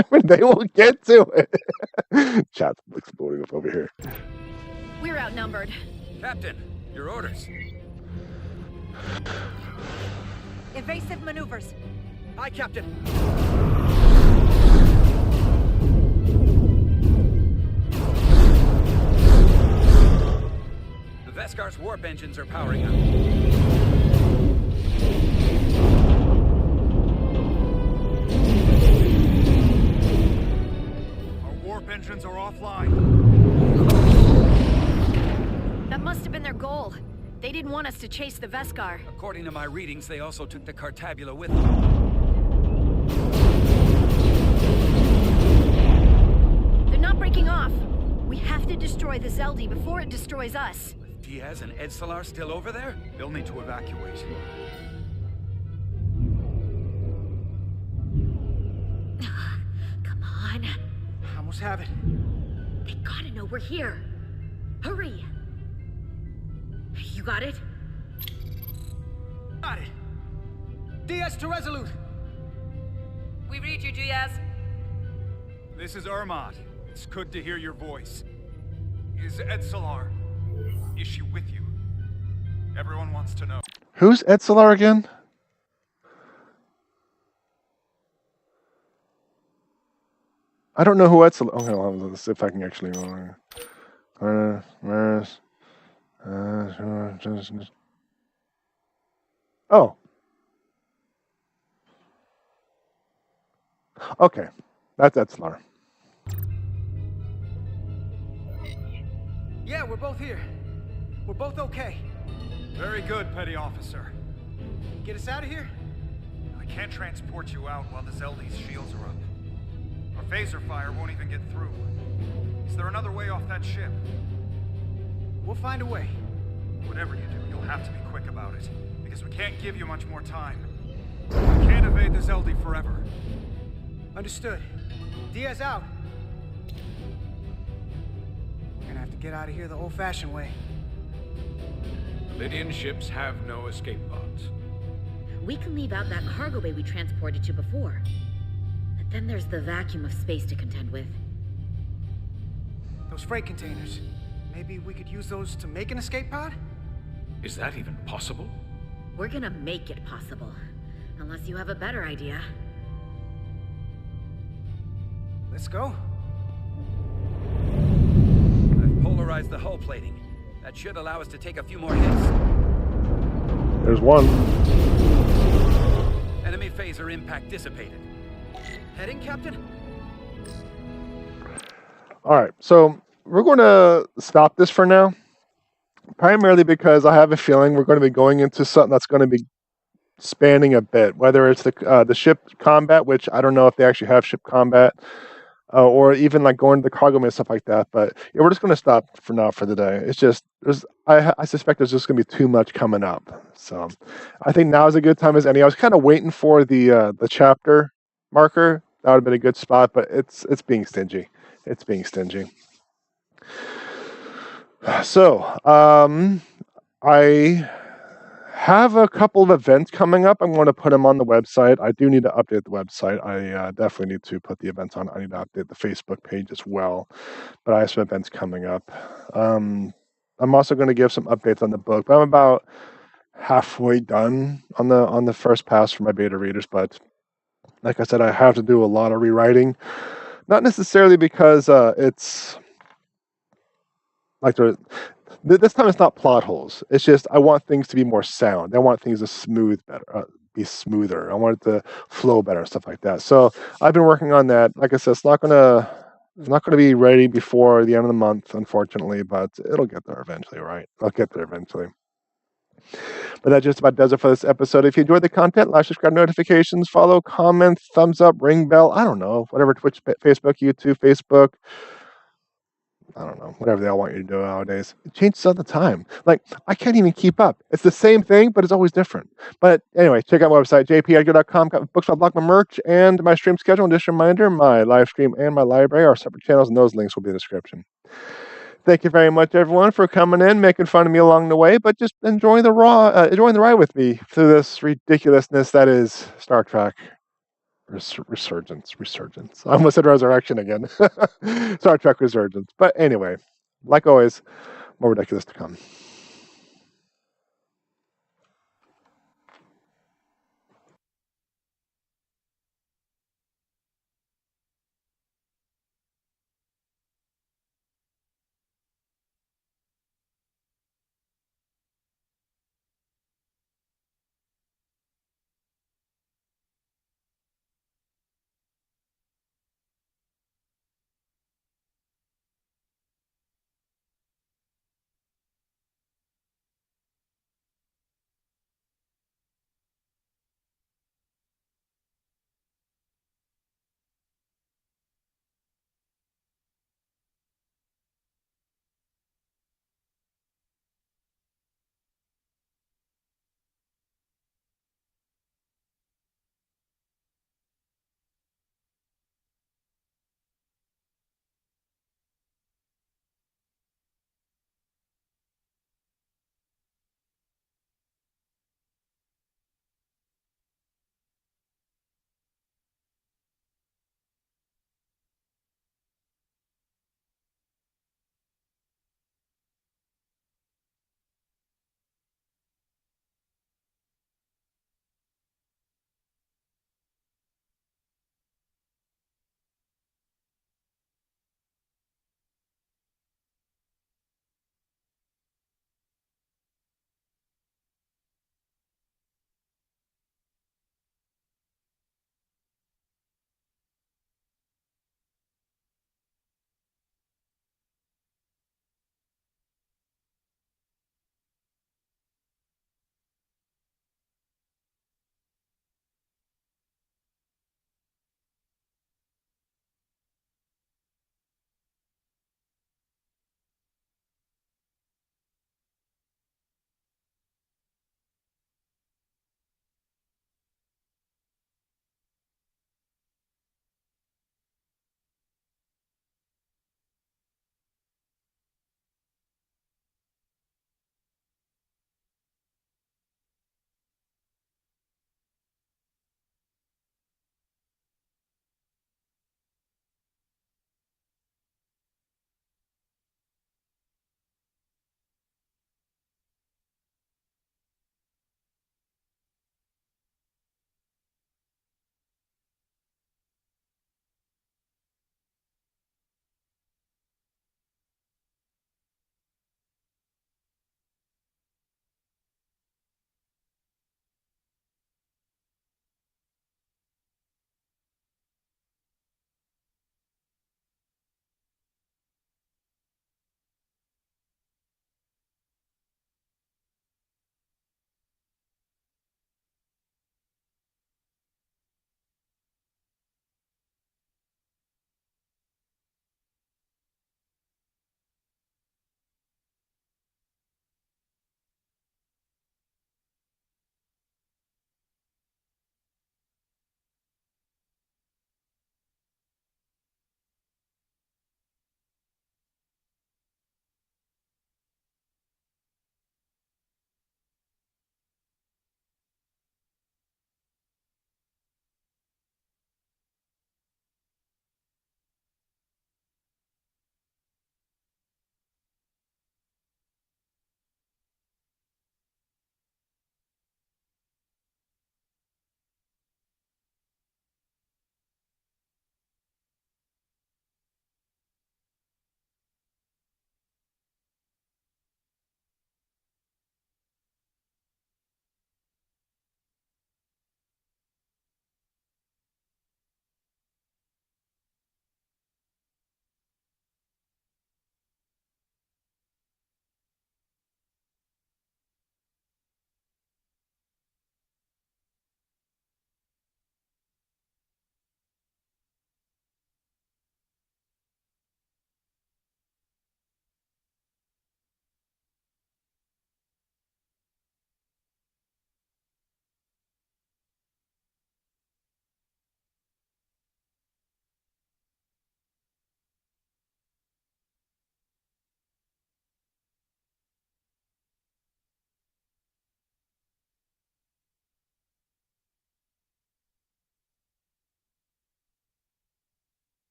I mean, they will get to it. Chat's exploding up over here. We're outnumbered. Captain, your orders. Evasive maneuvers. Aye, Captain. The Vescar's warp engines are powering up. Our warp engines are offline. That must have been their goal. They didn't want us to chase the Vescar. According to my readings, they also took the Cartabula with them. They're not breaking off. We have to destroy the Zeldi before it destroys us. With Diaz and Edsalar still over there? They'll need to evacuate. Come on. I almost have it. They gotta know we're here. Hurry. You got it? Got it. Diaz to Resolute. We read you, Diaz. This is Ermot. It's good to hear your voice. Is Edsalar? Is she with you? Everyone wants to know. Who's Edsalar again? I don't know who Edsalar. Okay, well, let's see if I can actually. Oh. Okay. That's Edsalar. Yeah, we're both here. We're both okay. Very good, Petty Officer. Get us out of here? I can't transport you out while the Zeldi's shields are up. Our phaser fire won't even get through. Is there another way off that ship? We'll find a way. Whatever you do, you'll have to be quick about it, because we can't give you much more time. We can't evade the Zeldi forever. Understood. Diaz out. We're gonna have to get out of here the old-fashioned way. Lydian ships have no escape pods. We can leave out that cargo bay we transported you before. But then there's the vacuum of space to contend with. Those freight containers. Maybe we could use those to make an escape pod? Is that even possible? We're gonna make it possible. Unless you have a better idea. Let's go. I've polarized the hull plating. That should allow us to take a few more hits. There's one. Enemy phaser impact dissipated. Heading, Captain? All right, so we're going to stop this for now, primarily because I have a feeling we're going to be going into something that's going to be spanning a bit, whether it's the ship combat, which I don't know if they actually have ship combat, or even like going to the cargo and stuff like that. But yeah, we're just going to stop for now for the day. It's just I suspect there's just going to be too much coming up. So I think now is a good time as any. I was kind of waiting for the chapter marker. That would have been a good spot, but it's being stingy. It's being stingy. So I have a couple of events coming up. I'm going to put them on the website. I do need to update the website. I definitely need to put the events on. I need to update the Facebook page as well. But I have some events coming up. I'm also going to give some updates on the book. But I'm about halfway done on the first pass for my beta readers. But like I said, I have to do a lot of rewriting. Not necessarily because it's like this time it's not plot holes. It's just I want things to be more sound. I want things to be smoother. I want it to flow better, stuff like that. So I've been working on that. Like I said, it's not gonna be ready before the end of the month, unfortunately, but it'll get there eventually, right? I'll get there eventually. But that just about does it for this episode. If you enjoyed the content, like, subscribe, notifications, follow, comment, thumbs up, ring bell. I don't know, whatever. Twitch, Facebook, YouTube, Facebook. I don't know, whatever they all want you to do nowadays. It changes all the time. Like, I can't even keep up. It's the same thing, but it's always different. But anyway, check out my website, JPEdgar.com. Got books, my blog, my merch, and my stream schedule. And just a reminder, my live stream and my library are separate channels, and those links will be in the description. Thank you very much, everyone, for coming in, making fun of me along the way, but just enjoying the ride with me through this ridiculousness that is Star Trek Resurgence. I almost said Resurrection again. Star Trek Resurgence. But anyway, like always, more ridiculous to come.